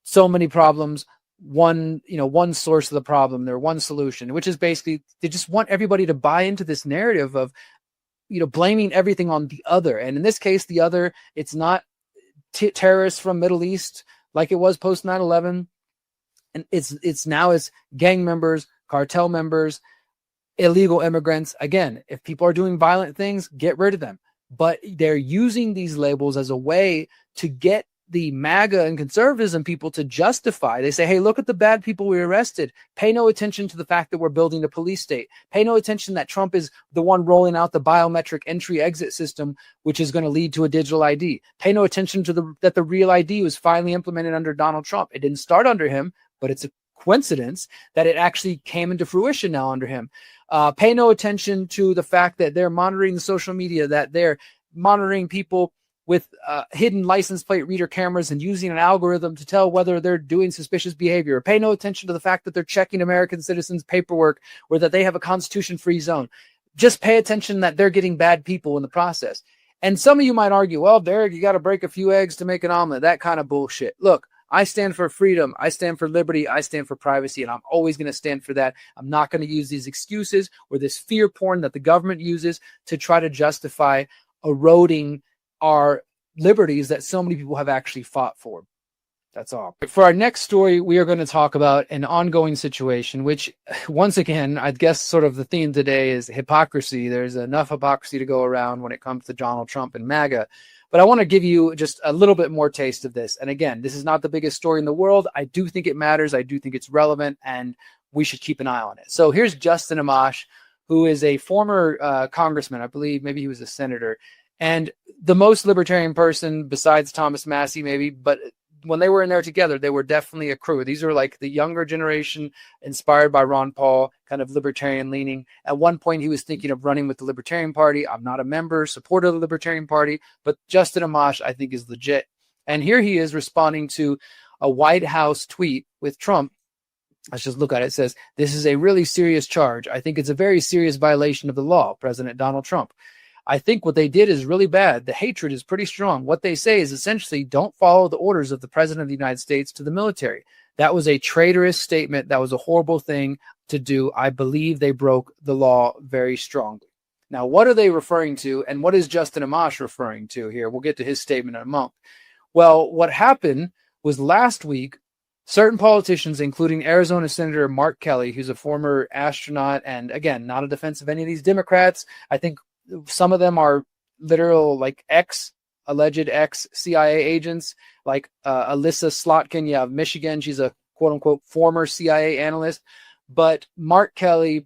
[SPEAKER 1] so many problems, one source of the problem, they're one solution, which is basically, they just want everybody to buy into this narrative of, blaming everything on the other. And in this case, the other, it's not terrorists from Middle East like it was post 9/11. And it's now gang members, cartel members, illegal immigrants. Again, if people are doing violent things, get rid of them. But they're using these labels as a way to get the MAGA and conservatism people to justify. They say, hey, look at the bad people we arrested. Pay no attention to the fact that we're building a police state. Pay no attention that Trump is the one rolling out the biometric entry-exit system, which is going to lead to a digital ID. Pay no attention to that the real ID was finally implemented under Donald Trump. It didn't start under him, but it's a coincidence that it actually came into fruition now under him. Pay no attention to the fact that they're monitoring the social media, that they're monitoring people with hidden license plate reader cameras and using an algorithm to tell whether they're doing suspicious behavior. Pay no attention to the fact that they're checking American citizens' paperwork or that they have a constitution-free zone. Just pay attention that they're getting bad people in the process. And some of you might argue, well, Derrick, you got to break a few eggs to make an omelet. That kind of bullshit. Look, I stand for freedom. I stand for liberty. I stand for privacy, and I'm always going to stand for that. I'm not going to use these excuses or this fear porn that the government uses to try to justify eroding our liberties that so many people have actually fought for. That's all. For our next story, we are going to talk about an ongoing situation, which, once again, I guess sort of the theme today is hypocrisy. There's enough hypocrisy to go around when it comes to Donald Trump and MAGA. But I want to give you just a little bit more taste of this. And again, this is not the biggest story in the world. I do think it matters. I do think it's relevant, and we should keep an eye on it. So here's Justin Amash, who is a former congressman. I believe maybe he was a senator, and the most libertarian person besides Thomas Massey, maybe. But when they were in there together, they were definitely a crew. These are like the younger generation, inspired by Ron Paul, kind of libertarian leaning. At one point, he was thinking of running with the Libertarian Party. I'm not a member, supporter of the Libertarian Party, but Justin Amash, I think, is legit. And here he is responding to a White House tweet with Trump. Let's just look at it. It says, "This is a really serious charge. I think it's a very serious violation of the law, President Donald Trump. I think what they did is really bad. The hatred is pretty strong. What they say is essentially don't follow the orders of the President of the United States to the military. That was a traitorous statement. That was a horrible thing to do. I believe they broke the law very strongly." Now, what are they referring to, and what is Justin Amash referring to here? We'll get to his statement in a moment. Well, what happened was last week, certain politicians, including Arizona Senator Mark Kelly, who's a former astronaut, and again, not a defense of any of these Democrats. I think some of them are literal, like alleged ex-CIA agents, like Alyssa Slotkin, of Michigan. She's a quote-unquote former CIA analyst. But Mark Kelly,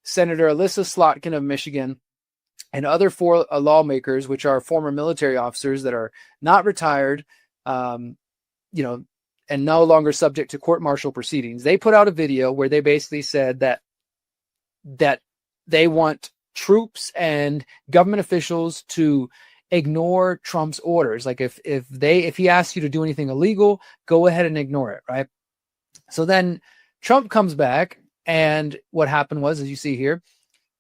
[SPEAKER 1] Senator Alyssa Slotkin of Michigan, and other four lawmakers, which are former military officers that are not retired, and no longer subject to court-martial proceedings. They put out a video where they basically said that they want troops and government officials to ignore Trump's orders. Like if he asks you to do anything illegal, go ahead and ignore it, right? So then Trump comes back, and what happened was, as you see here,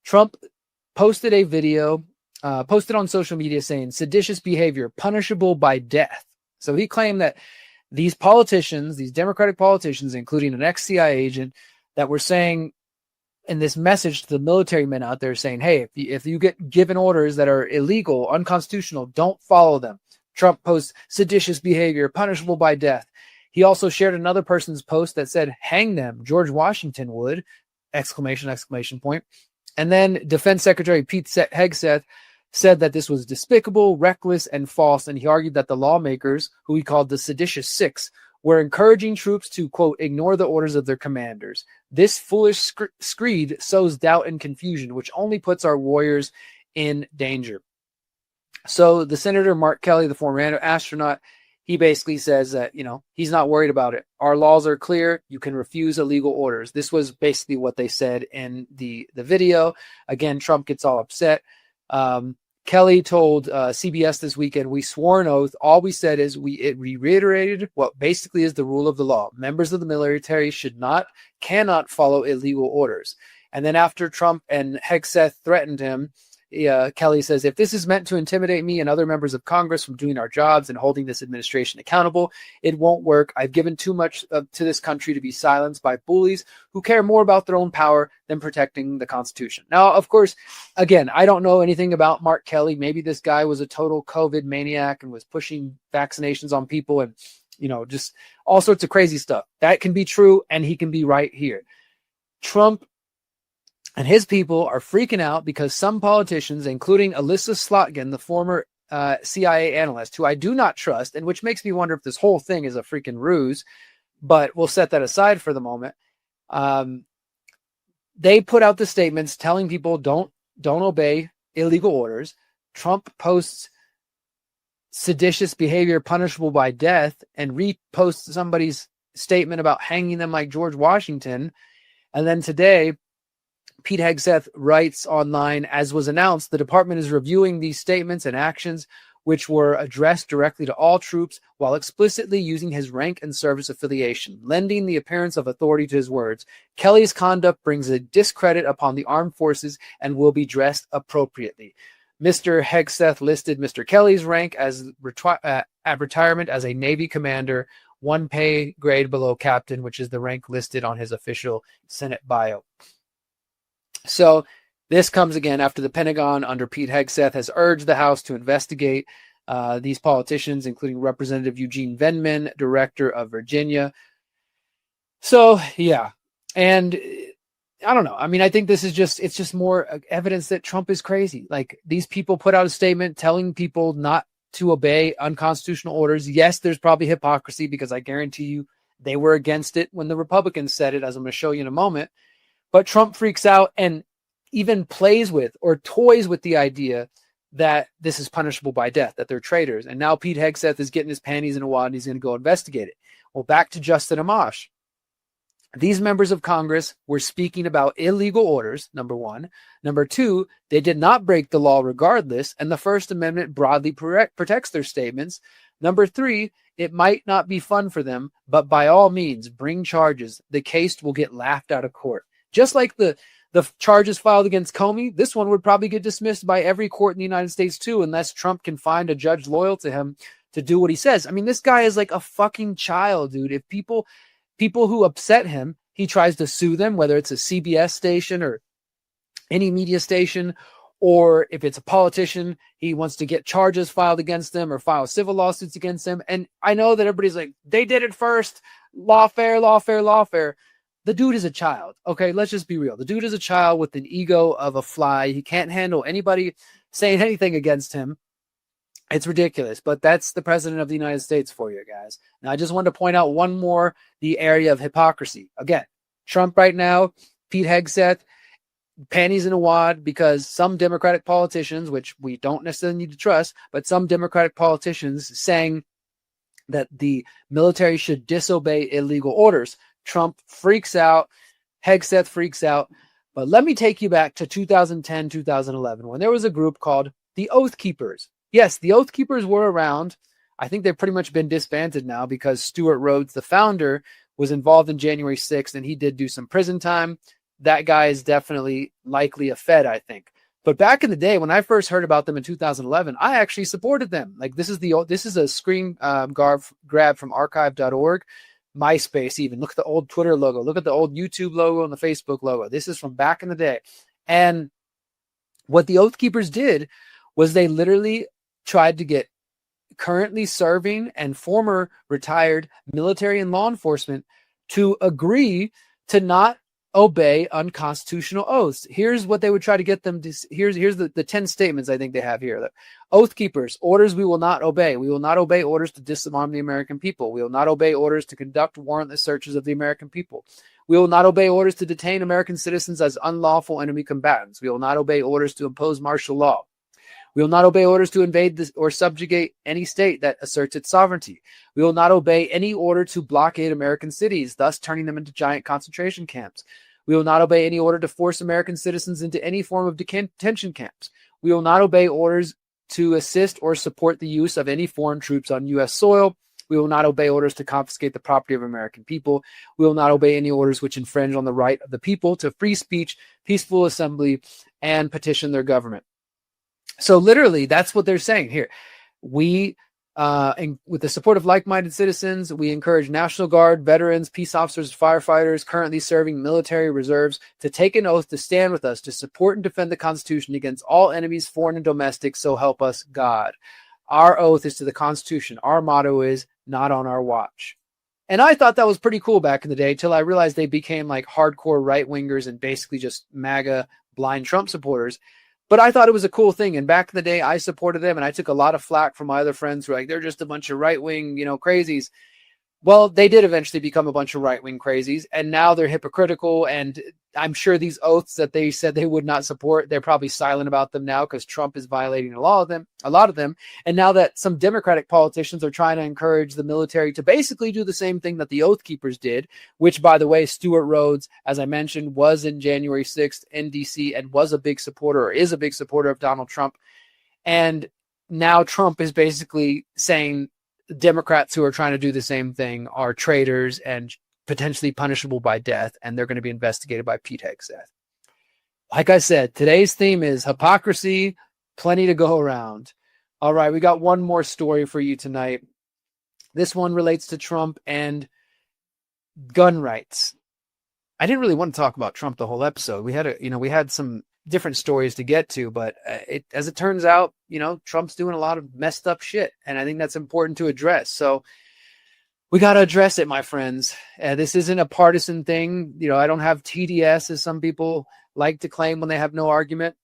[SPEAKER 1] Trump posted a video, posted on social media saying seditious behavior punishable by death. So he claimed that these politicians, these Democratic politicians, including an ex-CIA agent, that were saying in this message to the military men out there saying, hey, if you get given orders that are illegal, unconstitutional, don't follow them. Trump posts seditious behavior punishable by death. He also shared another person's post that said, hang them, George Washington would, exclamation point. And then Defense Secretary Pete Hegseth said that this was despicable, reckless, and false, and he argued that the lawmakers, who he called the seditious six, were encouraging troops to, quote, ignore the orders of their commanders. This foolish screed sows doubt and confusion, which only puts our warriors in danger. So the Senator Mark Kelly, the former astronaut, he basically says that, he's not worried about it. Our laws are clear. You can refuse illegal orders. This was basically what they said in the video. Again, Trump gets all upset. Kelly told CBS this weekend, we swore an oath. All we said is we reiterated what basically is the rule of the law. Members of the military cannot follow illegal orders. And then after Trump and Hegseth threatened him, Kelly says, if this is meant to intimidate me and other members of Congress from doing our jobs and holding this administration accountable, it won't work. I've given too much to this country to be silenced by bullies who care more about their own power than protecting the Constitution. Now, of course, again, I don't know anything about Mark Kelly. Maybe this guy was a total COVID maniac and was pushing vaccinations on people and, just all sorts of crazy stuff. That can be true, and he can be right here. Trump and his people are freaking out because some politicians, including Alyssa Slotkin, the former CIA analyst, who I do not trust, and which makes me wonder if this whole thing is a freaking ruse, but we'll set that aside for the moment. They put out the statements telling people don't obey illegal orders. Trump posts seditious behavior punishable by death and reposts somebody's statement about hanging them like George Washington. And then today, Pete Hegseth writes online, as was announced, the department is reviewing these statements and actions which were addressed directly to all troops while explicitly using his rank and service affiliation, lending the appearance of authority to his words. Kelly's conduct brings a discredit upon the armed forces and will be dressed appropriately. Mr. Hegseth listed Mr. Kelly's rank as at retirement as a Navy commander, one pay grade below captain, which is the rank listed on his official Senate bio. So this comes again after the Pentagon under Pete Hegseth has urged the House to investigate these politicians, including Representative Eugene Vindman, director of Virginia. So, yeah. And I don't know. I mean, I think it's just more evidence that Trump is crazy. Like, these people put out a statement telling people not to obey unconstitutional orders. Yes, there's probably hypocrisy because I guarantee you they were against it when the Republicans said it, as I'm going to show you in a moment. But Trump freaks out and even plays with or toys with the idea that this is punishable by death, that they're traitors. And now Pete Hegseth is getting his panties in a wad and he's going to go investigate it. Well, back to Justin Amash. These members of Congress were speaking about illegal orders, number one. Number two, they did not break the law regardless, and the First Amendment broadly protects their statements. Number three, it might not be fun for them, but by all means, bring charges. The case will get laughed out of court. Just like the charges filed against Comey, this one would probably get dismissed by every court in the United States too, unless Trump can find a judge loyal to him to do what he says. I mean, this guy is like a fucking child, dude. If people who upset him, he tries to sue them, whether it's a CBS station or any media station, or if it's a politician, he wants to get charges filed against them or file civil lawsuits against them. And I know that everybody's like, they did it first. Lawfare, lawfare, lawfare. The dude is a child. Okay, let's just be real. The dude is a child with an ego of a fly. He can't handle anybody saying anything against him. It's ridiculous, but that's the president of the United States for you guys. Now, I just wanted to point out one more, the area of hypocrisy. Again, Trump right now, Pete Hegseth, panties in a wad because some Democratic politicians, which we don't necessarily need to trust, but some Democratic politicians saying that the military should disobey illegal orders. Trump freaks out. Hegseth freaks out. But let me take you back to 2010, 2011, when there was a group called the Oath Keepers. yes, the Oath Keepers were around. I think they've pretty much been disbanded now because Stuart Rhodes, the founder, was involved in January 6th, and he did do some prison time. That guy is definitely likely a Fed, I think. But back in the day, when I first heard about them in 2011, I actually supported them. Like this is a screen grab from archive.org, MySpace even. Look at the old Twitter logo. Look at the old YouTube logo and the Facebook logo. This is from back in the day. And what the Oath Keepers did was they literally tried to get currently serving and former retired military and law enforcement to agree to not obey unconstitutional oaths. Here's what they would try to get them to. Here's the 10 statements I think they have here. Oath Keepers, orders we will not obey. We will not obey orders to disarm the American people. We will not obey orders to conduct warrantless searches of the American people. We will not obey orders to detain American citizens as unlawful enemy combatants. We will not obey orders to impose martial law. We will not obey orders to invade or subjugate any state that asserts its sovereignty. We will not obey any order to blockade American cities, thus turning them into giant concentration camps. We will not obey any order to force American citizens into any form of detention camps. We will not obey orders to assist or support the use of any foreign troops on U.S. soil. We will not obey orders to confiscate the property of American people. We will not obey any orders which infringe on the right of the people to free speech, peaceful assembly, and petition their government. So literally, that's what they're saying here. We, with the support of like-minded citizens, we encourage National Guard, veterans, peace officers, firefighters currently serving military reserves to take an oath to stand with us, to support and defend the Constitution against all enemies, foreign and domestic, so help us God. Our oath is to the Constitution. Our motto is not on our watch. And I thought that was pretty cool back in the day till I realized they became like hardcore right-wingers and basically just MAGA blind Trump supporters. But I thought it was a cool thing. And back in the day, I supported them. And I took a lot of flack from my other friends who were like, they're just a bunch of right-wing, crazies. Well, they did eventually become a bunch of right-wing crazies. And now they're hypocritical. And I'm sure these oaths that they said they would not support, they're probably silent about them now because Trump is violating a lot of them. And now that some Democratic politicians are trying to encourage the military to basically do the same thing that the Oath Keepers did, which, by the way, Stuart Rhodes, as I mentioned, was in January 6th in D.C. and was a big supporter or is a big supporter of Donald Trump. And now Trump is basically saying Democrats who are trying to do the same thing are traitors and potentially punishable by death, and they're going to be investigated by Pete Hegseth. Like I said, today's theme is hypocrisy, plenty to go around. All right, we got one more story for you tonight. This one relates to Trump and gun rights. I didn't really want to talk about Trump the whole episode. We had some different stories to get to, but as it turns out, Trump's doing a lot of messed up shit, and I think that's important to address. So we got to address it, my friends. This isn't a partisan thing. I don't have TDS, as some people like to claim when they have no argument.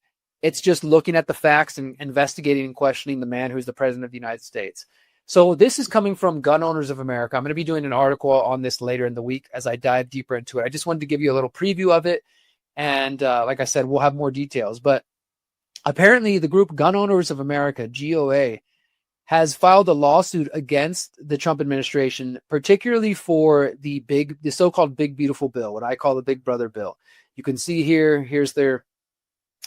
[SPEAKER 1] It's just looking at the facts and investigating and questioning the man who's the president of the United States. So this is coming from Gun Owners of America. I'm going to be doing an article on this later in the week as I dive deeper into it. I just wanted to give you a little preview of it. And like I said, we'll have more details. But apparently the group Gun Owners of America, GOA, has filed a lawsuit against the Trump administration, particularly for the so-called Big Beautiful Bill, what I call the Big Brother Bill. You can see here's their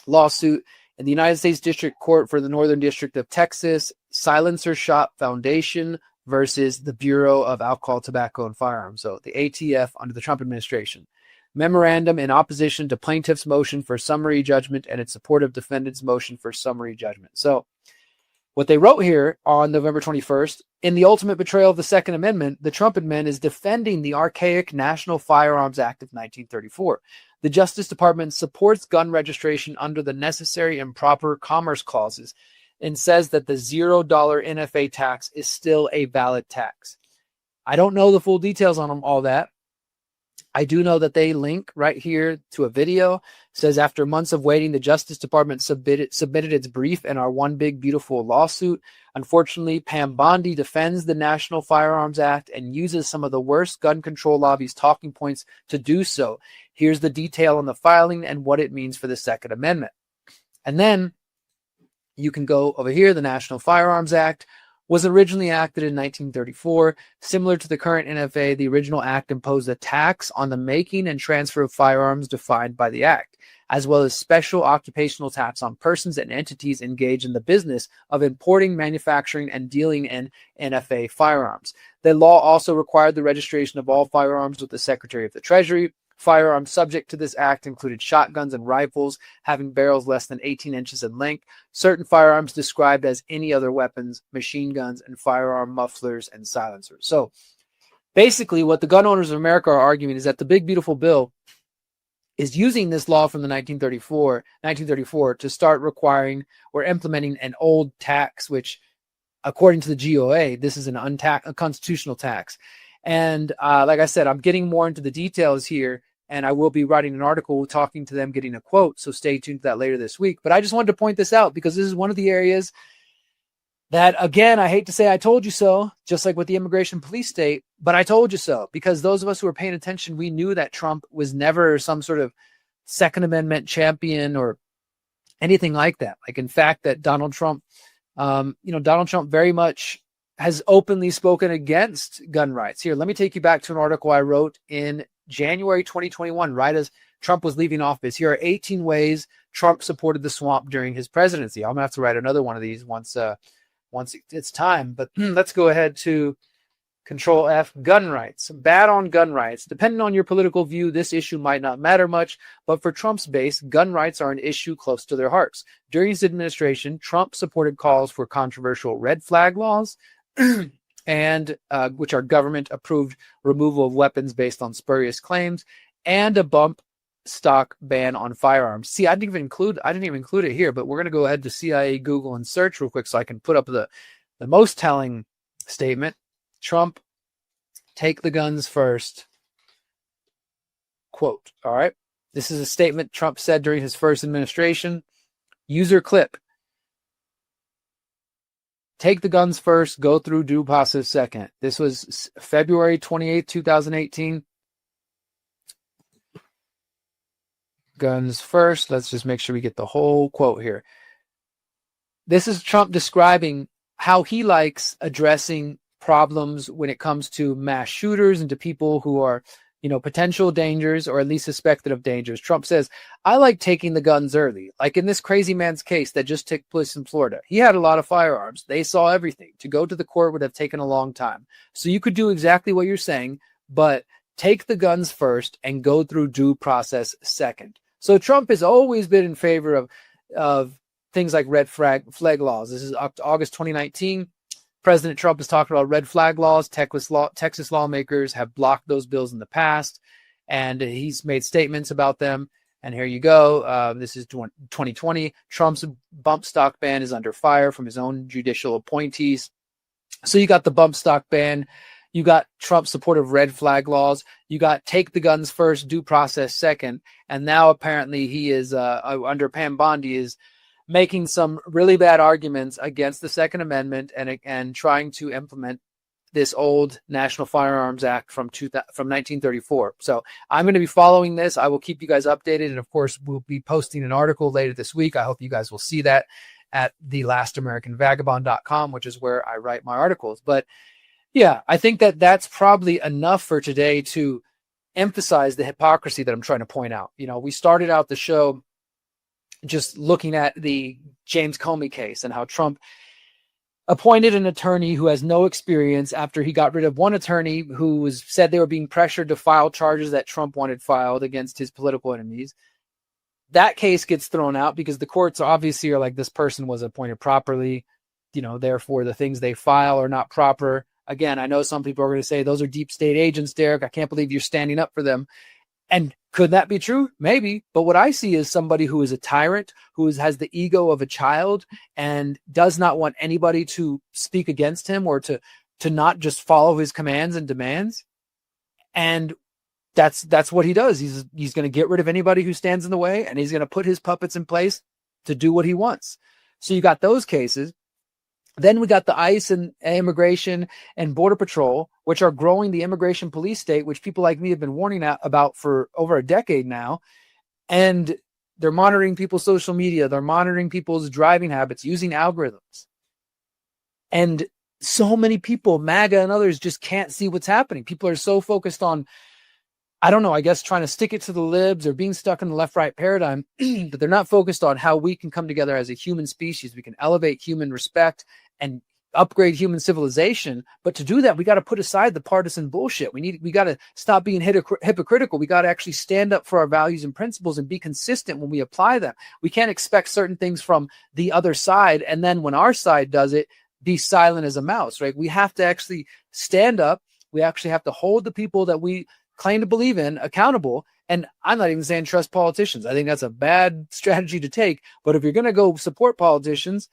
[SPEAKER 1] lawsuit in the United States District Court for the Northern District of Texas, Silencer Shop Foundation versus the Bureau of Alcohol, Tobacco, and Firearms, so the ATF under the Trump administration. Memorandum in opposition to plaintiff's motion for summary judgment and in support of defendant's motion for summary judgment. So what they wrote here on November 21st, in the ultimate betrayal of the Second Amendment, the Trump admin is defending the archaic National Firearms Act of 1934. The Justice Department supports gun registration under the necessary and proper commerce clauses and says that the $0 NFA tax is still a valid tax. I don't know the full details on all that. I do know that they link right here to a video. It says, after months of waiting, the Justice Department submitted its brief in our One Big Beautiful lawsuit. Unfortunately, Pam Bondi defends the National Firearms Act and uses some of the worst gun control lobby's talking points to do so. Here's the detail on the filing and what it means for the Second Amendment. And then you can go over here. The National Firearms Act was originally acted in 1934. Similar to the current NFA, the original act imposed a tax on the making and transfer of firearms defined by the act. as well as special occupational tax on persons and entities engaged in the business of importing, manufacturing, and dealing in NFA firearms. The law also required the registration of all firearms with the Secretary of the Treasury. Firearms subject to this act included shotguns and rifles having barrels less than 18 inches in length, certain firearms described as any other weapons, machine guns, and firearm mufflers and silencers. So basically, what the gun owners of America are arguing is that the big, beautiful bill is using this law from the 1934 to start requiring or implementing an old tax, which, according to the GOA, this is an unconstitutional tax. And like I said, I'm getting more into the details here, and I will be writing an article talking to them, getting a quote. So stay tuned to that later this week. But I just wanted to point this out because this is one of the areas that, again, I hate to say I told you so, just like with the immigration police state, but I told you so, because those of us who were paying attention, we knew that Trump was never some sort of Second Amendment champion or anything like that. Like, in fact, that Donald Trump very much has openly spoken against gun rights. Here, let me take you back to an article I wrote in January 2021, right as Trump was leaving office. Here are 18 ways Trump supported the swamp during his presidency. I'm going to have to write another one of these once it's time. But let's go ahead to Control F, gun rights. Bad on gun rights. Depending on your political view, this issue might not matter much, but for Trump's base, gun rights are an issue close to their hearts. During his administration, Trump supported calls for controversial red flag laws, and which are government-approved removal of weapons based on spurious claims, and a bump stock ban on firearms. See, I didn't even include it here, but we're going to go ahead to CIA, Google, and search real quick so I can put up the most telling statement. Trump, take the guns first. Quote. All right. This is a statement Trump said during his first administration. User clip. Take the guns first, go through due process second. This was February 28th, 2018. Guns first. Let's just make sure we get the whole quote here. This is Trump describing how he likes addressing problems when it comes to mass shooters and to people who are, potential dangers or at least suspected of dangers. Trump says, I like taking the guns early. Like in this crazy man's case that just took place in Florida. He had a lot of firearms. They saw everything. To go to the court would have taken a long time. So you could do exactly what you're saying, but take the guns first and go through due process second. So Trump has always been in favor of things like red flag laws. This is August 2019. President Trump is talking about red flag laws. Texas lawmakers have blocked those bills in the past, and he's made statements about them. And here you go. This is 2020. Trump's bump stock ban is under fire from his own judicial appointees. So you got the bump stock ban. You got Trump's support of red flag laws. You got take the guns first, due process second. And now apparently he is, under Pam Bondi, is making some really bad arguments against the Second Amendment and trying to implement this old National Firearms Act from 1934. So I'm going to be following this. I will keep you guys updated. And of course, we'll be posting an article later this week. I hope you guys will see that at thelastamericanvagabond.com, which is where I write my articles. But yeah, I think that's probably enough for today to emphasize the hypocrisy that I'm trying to point out. We started out the show just looking at the James Comey case and how Trump appointed an attorney who has no experience after he got rid of one attorney who said they were being pressured to file charges that Trump wanted filed against his political enemies. That case gets thrown out because the courts obviously are like, this person was appointed properly, therefore the things they file are not proper. Again, I know some people are going to say those are deep state agents, Derrick. I can't believe you're standing up for them. And could that be true? Maybe. But what I see is somebody who is a tyrant, who has the ego of a child and does not want anybody to speak against him or to not just follow his commands and demands. And that's what he does. He's going to get rid of anybody who stands in the way, and he's going to put his puppets in place to do what he wants. So you got those cases. Then we got the ICE and Immigration and Border Patrol, which are growing the immigration police state, which people like me have been warning about for over a decade now. And they're monitoring people's social media. They're monitoring people's driving habits using algorithms. And so many people, MAGA and others, just can't see what's happening. People are so focused on I don't know, I guess trying to stick it to the libs or being stuck in the left-right paradigm, that they're not focused on how we can come together as a human species. We can elevate human respect and upgrade human civilization. But to do that, we got to put aside the partisan bullshit. We got to stop being hypocritical. We got to actually stand up for our values and principles and be consistent when we apply them. We can't expect certain things from the other side, and then when our side does it, be silent as a mouse, right? We have to actually stand up. We actually have to hold the people that we claim to believe in accountable. And I'm not even saying trust politicians. I think that's a bad strategy to take. But if you're going to go support politicians,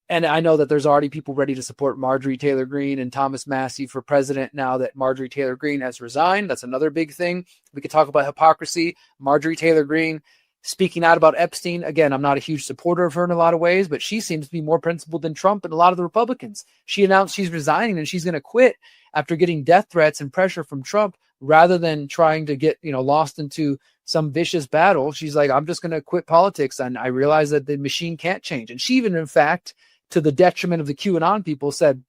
[SPEAKER 1] and I know that there's already people ready to support Marjorie Taylor Greene and Thomas Massie for president now that Marjorie Taylor Greene has resigned. That's another big thing. We could talk about hypocrisy. Marjorie Taylor Greene speaking out about Epstein. Again, I'm not a huge supporter of her in a lot of ways, but she seems to be more principled than Trump and a lot of the Republicans. She announced she's resigning and she's going to quit after getting death threats and pressure from Trump, rather than trying to get, lost into some vicious battle. She's like, I'm just going to quit politics. And I realize that the machine can't change. And she even, in fact, to the detriment of the QAnon people, said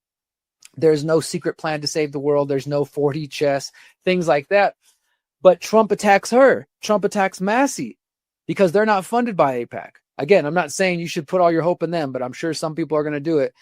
[SPEAKER 1] there's no secret plan to save the world. There's no 4D chess, things like that. But Trump attacks her. Trump attacks Massie because they're not funded by AIPAC. Again, I'm not saying you should put all your hope in them, but I'm sure some people are going to do it.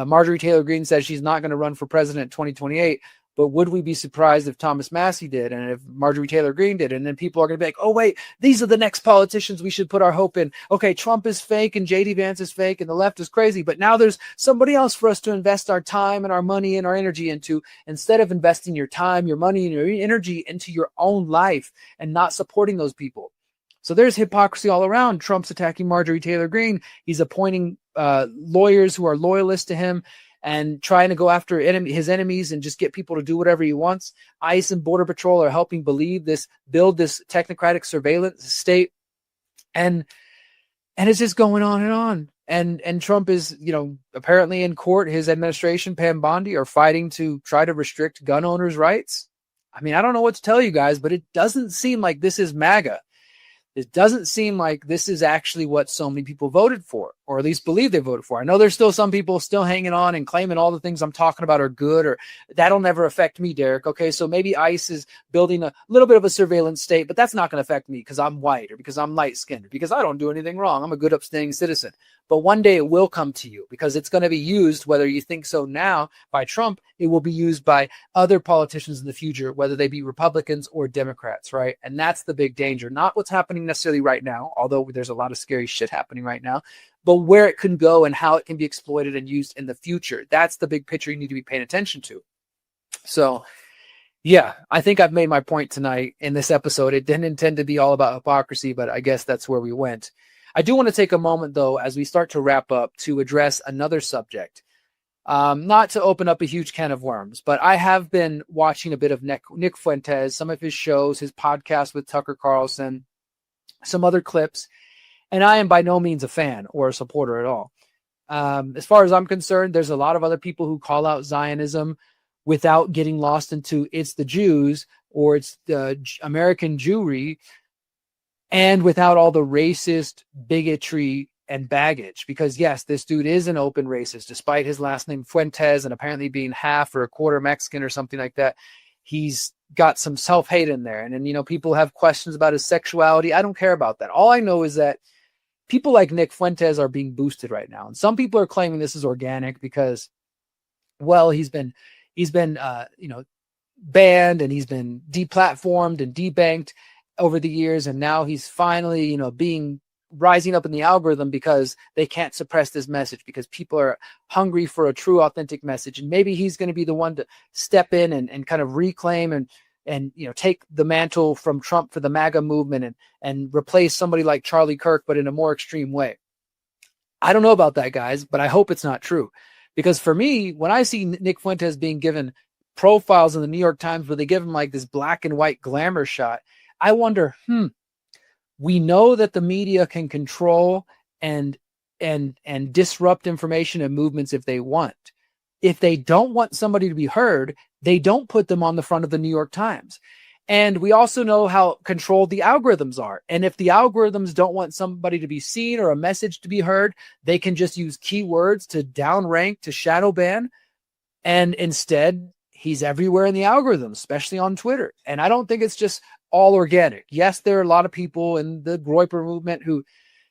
[SPEAKER 1] Marjorie Taylor Greene says she's not going to run for president in 2028. But would we be surprised if Thomas Massie did and if Marjorie Taylor Greene did? And then people are going to be like, oh, wait, these are the next politicians we should put our hope in. Okay, Trump is fake and J.D. Vance is fake and the left is crazy. But now there's somebody else for us to invest our time and our money and our energy into, instead of investing your time, your money, and your energy into your own life and not supporting those people. So there's hypocrisy all around. Trump's attacking Marjorie Taylor Greene. He's appointing lawyers who are loyalists to him and trying to go after his enemies and just get people to do whatever he wants. ICE and Border Patrol are helping build this technocratic surveillance state. And it's just going on and on. And Trump is, apparently in court, his administration, Pam Bondi, are fighting to try to restrict gun owners' rights. I mean, I don't know what to tell you guys, but it doesn't seem like this is MAGA. It doesn't seem like this is actually what so many people voted for, or at least believe they voted for. I know there's still some people still hanging on and claiming all the things I'm talking about are good, or that'll never affect me, Derrick. Okay, so maybe ICE is building a little bit of a surveillance state, but that's not going to affect me because I'm white or because I'm light-skinned or because I don't do anything wrong. I'm a good, upstanding citizen. But one day it will come to you because it's going to be used, whether you think so now, by Trump. It will be used by other politicians in the future, whether they be Republicans or Democrats, right? And that's the big danger. Not what's happening necessarily right now, although there's a lot of scary shit happening right now, but where it can go and how it can be exploited and used in the future. That's the big picture you need to be paying attention to. So, yeah, I think I've made my point tonight in this episode. It didn't intend to be all about hypocrisy, but I guess that's where we went. I do want to take a moment, though, as we start to wrap up, to address another subject. Not to open up a huge can of worms, but I have been watching a bit of Nick Fuentes, some of his shows, his podcast with Tucker Carlson, some other clips, and I am by no means a fan or a supporter at all. As far as I'm concerned, there's a lot of other people who call out Zionism without getting lost into it's the Jews or it's the American Jewry, and without all the racist bigotry and baggage. Because yes, this dude is an open racist, despite his last name Fuentes and apparently being half or a quarter Mexican or something like that. He's got some self-hate in there. And then, people have questions about his sexuality. I don't care about that. All I know is that people like Nick Fuentes are being boosted right now. And some people are claiming this is organic because, well, he's been banned and he's been deplatformed and debanked over the years, and now he's finally, rising up in the algorithm because they can't suppress this message because people are hungry for a true, authentic message. And maybe he's going to be the one to step in and kind of reclaim and take the mantle from Trump for the MAGA movement and replace somebody like Charlie Kirk, but in a more extreme way. I don't know about that, guys, but I hope it's not true. Because for me, when I see Nick Fuentes being given profiles in the New York Times where they give him like this black and white glamour shot, I wonder, we know that the media can control and disrupt information and movements if they want. If they don't want somebody to be heard, they don't put them on the front of the New York Times. And we also know how controlled the algorithms are. And if the algorithms don't want somebody to be seen or a message to be heard, they can just use keywords to downrank, to shadow ban. And instead, he's everywhere in the algorithm, especially on Twitter. And I don't think it's just all organic. Yes, there are a lot of people in the Groyper movement who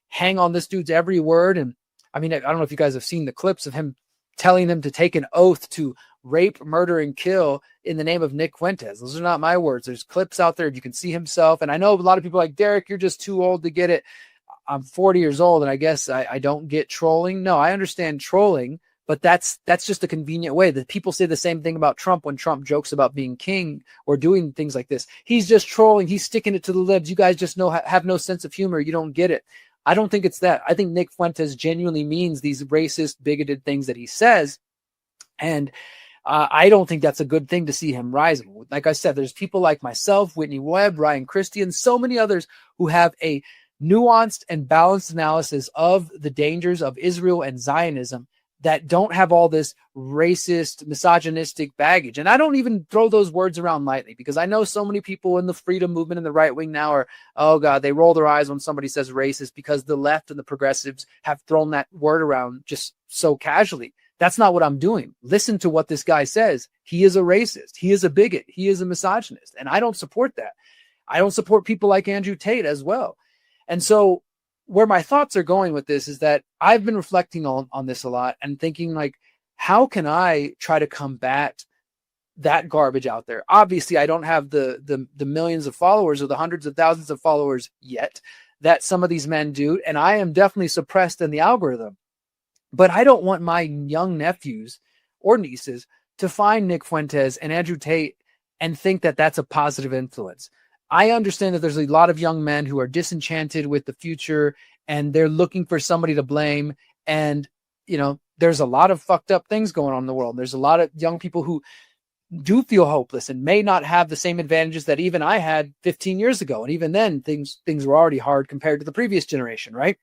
[SPEAKER 1] hang on this dude's every word. And I mean, I don't know if you guys have seen the clips of him telling them to take an oath to rape, murder, and kill in the name of Nick Fuentes. Those are not my words. There's clips out there. You can see himself. And I know a lot of people are like, Derrick, you're just too old to get it. I'm 40 years old, and I guess I don't get trolling. No, I understand trolling, but that's just a convenient way. That people say the same thing about Trump when Trump jokes about being king or doing things like this. He's just trolling. He's sticking it to the libs. You guys just have no sense of humor. You don't get it. I don't think it's that. I think Nick Fuentes genuinely means these racist, bigoted things that he says. And I don't think that's a good thing to see him rising. Like I said, there's people like myself, Whitney Webb, Ryan Christie, and so many others who have a nuanced and balanced analysis of the dangers of Israel and Zionism that don't have all this racist, misogynistic baggage. And I don't even throw those words around lightly, because I know so many people in the freedom movement and the right wing now are, oh God, they roll their eyes when somebody says racist because the left and the progressives have thrown that word around just so casually. That's not what I'm doing. Listen to what this guy says. He is a racist. He is a bigot. He is a misogynist. And I don't support that. I don't support people like Andrew Tate as well. And so where my thoughts are going with this is that I've been reflecting on this a lot and thinking, like, how can I try to combat that garbage out there? Obviously, I don't have the millions of followers or the hundreds of thousands of followers yet that some of these men do. And I am definitely suppressed in the algorithm. But I don't want my young nephews or nieces to find Nick Fuentes and Andrew Tate and think that that's a positive influence. I understand that there's a lot of young men who are disenchanted with the future and they're looking for somebody to blame. And, you know, there's a lot of fucked up things going on in the world. There's a lot of young people who do feel hopeless and may not have the same advantages that even I had 15 years ago. And even then things were already hard compared to the previous generation, right?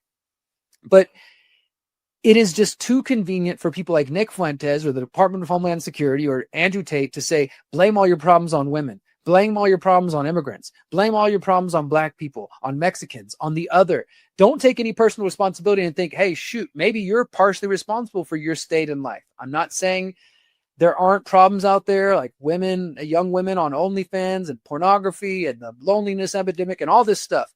[SPEAKER 1] But it is just too convenient for people like Nick Fuentes or the Department of Homeland Security or Andrew Tate to say, blame all your problems on women. Blame all your problems on immigrants. Blame all your problems on black people, on Mexicans, on the other. Don't take any personal responsibility and think, hey, shoot, maybe you're partially responsible for your state in life. I'm not saying there aren't problems out there like women, young women on OnlyFans and pornography and the loneliness epidemic and all this stuff.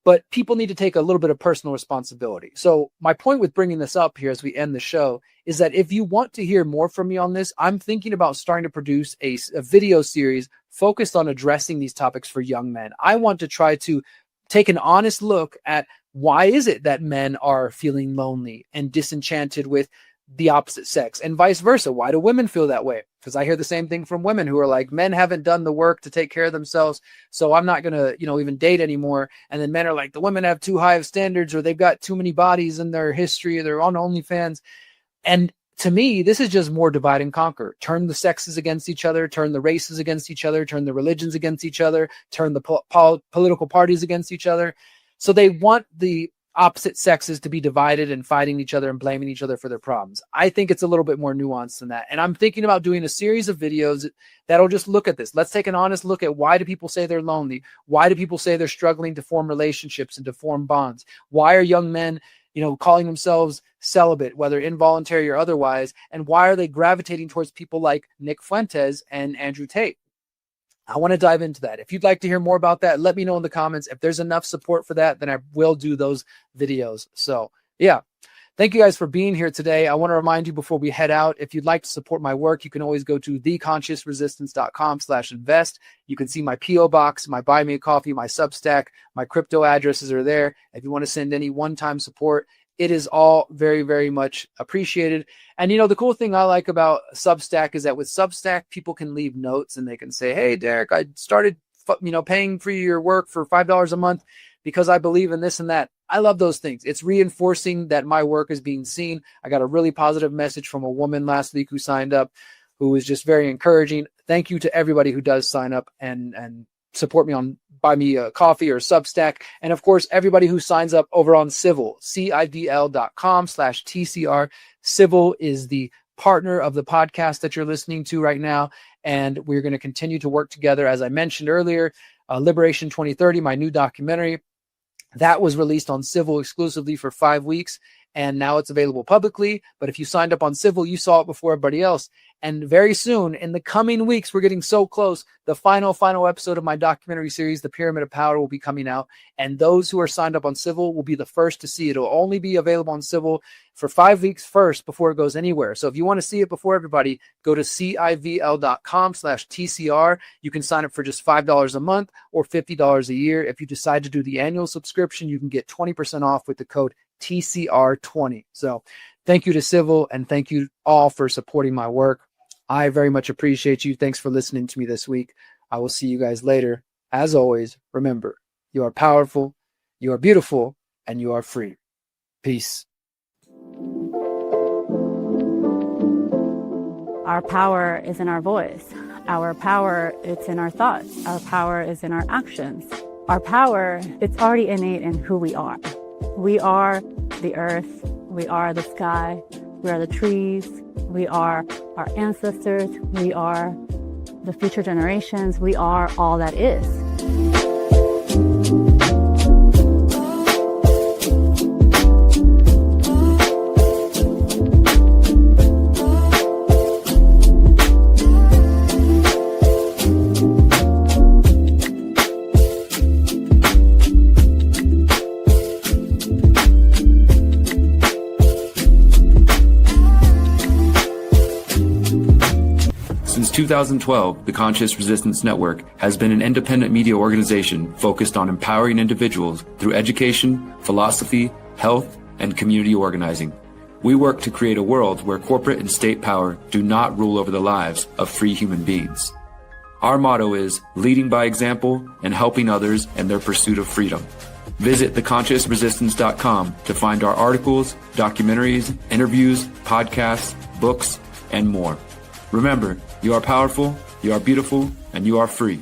[SPEAKER 1] But people need to take a little bit of personal responsibility. So my point with bringing this up here as we end the show is that if you want to hear more from me on this, I'm thinking about starting to produce a video series focused on addressing these topics for young men. I want to try to take an honest look at why is it that men are feeling lonely and disenchanted with the opposite sex and vice versa. Why do women feel that way? Because I hear the same thing from women who are like, men haven't done the work to take care of themselves, so I'm not going to, even date anymore. And then men are like, the women have too high of standards, or they've got too many bodies in their history, or they're on OnlyFans. And to me, this is just more divide and conquer. Turn the sexes against each other, turn the races against each other, turn the religions against each other, turn the political parties against each other. So they want the opposite sexes to be divided and fighting each other and blaming each other for their problems. I think it's a little bit more nuanced than that. And I'm thinking about doing a series of videos that'll just look at this. Let's take an honest look at, why do people say they're lonely? Why do people say they're struggling to form relationships and to form bonds? Why are young men, calling themselves celibate, whether involuntary or otherwise? And why are they gravitating towards people like Nick Fuentes and Andrew Tate? I want to dive into that. If you'd like to hear more about that, let me know in the comments. If there's enough support for that, then I will do those videos. So yeah, thank you guys for being here today. I want to remind you before we head out, if you'd like to support my work, you can always go to theconsciousresistance.com/invest. You can see my PO box, my buy me a coffee, my Substack, my crypto addresses are there. If you want to send any one-time support, it is all very, very much appreciated. And, the cool thing I like about Substack is that with Substack, people can leave notes and they can say, hey, Derrick, I started, paying for your work for $5 a month because I believe in this and that. I love those things. It's reinforcing that my work is being seen. I got a really positive message from a woman last week who signed up, who was just very encouraging. Thank you to everybody who does sign up and support me on Buy Me a Coffee or Substack. And of course, everybody who signs up over on Civil, CIVL.com/TCR. Civil is the partner of the podcast that you're listening to right now. And we're going to continue to work together. As I mentioned earlier, Liberation 2030, my new documentary, that was released on Civil exclusively for 5 weeks. And now it's available publicly. But if you signed up on Civil, you saw it before everybody else. And very soon, in the coming weeks, we're getting so close, the final episode of my documentary series, The Pyramid of Power, will be coming out. And those who are signed up on Civil will be the first to see it. It'll only be available on Civil for 5 weeks first before it goes anywhere. So if you want to see it before everybody, go to civl.com/TCR. You can sign up for just $5 a month or $50 a year. If you decide to do the annual subscription, you can get 20% off with the code TCR20. So thank you to Civil, and thank you all for supporting my work. I very much appreciate you. Thanks for listening to me this week. I will see you guys later. As always, remember, you are powerful, you are beautiful, and you are free. Peace.
[SPEAKER 2] Our power is in our voice. Our power is in our thoughts. Our power is in our actions. Our power, it's already innate in who we are. We are the earth. We are the sky. We are the trees. We are our ancestors. We are the future generations. We are all that is.
[SPEAKER 3] Since 2012, the Conscious Resistance Network has been an independent media organization focused on empowering individuals through education, philosophy, health, and community organizing. We work to create a world where corporate and state power do not rule over the lives of free human beings. Our motto is leading by example and helping others in their pursuit of freedom. Visit theconsciousresistance.com to find our articles, documentaries, interviews, podcasts, books, and more. Remember, you are powerful, you are beautiful, and you are free.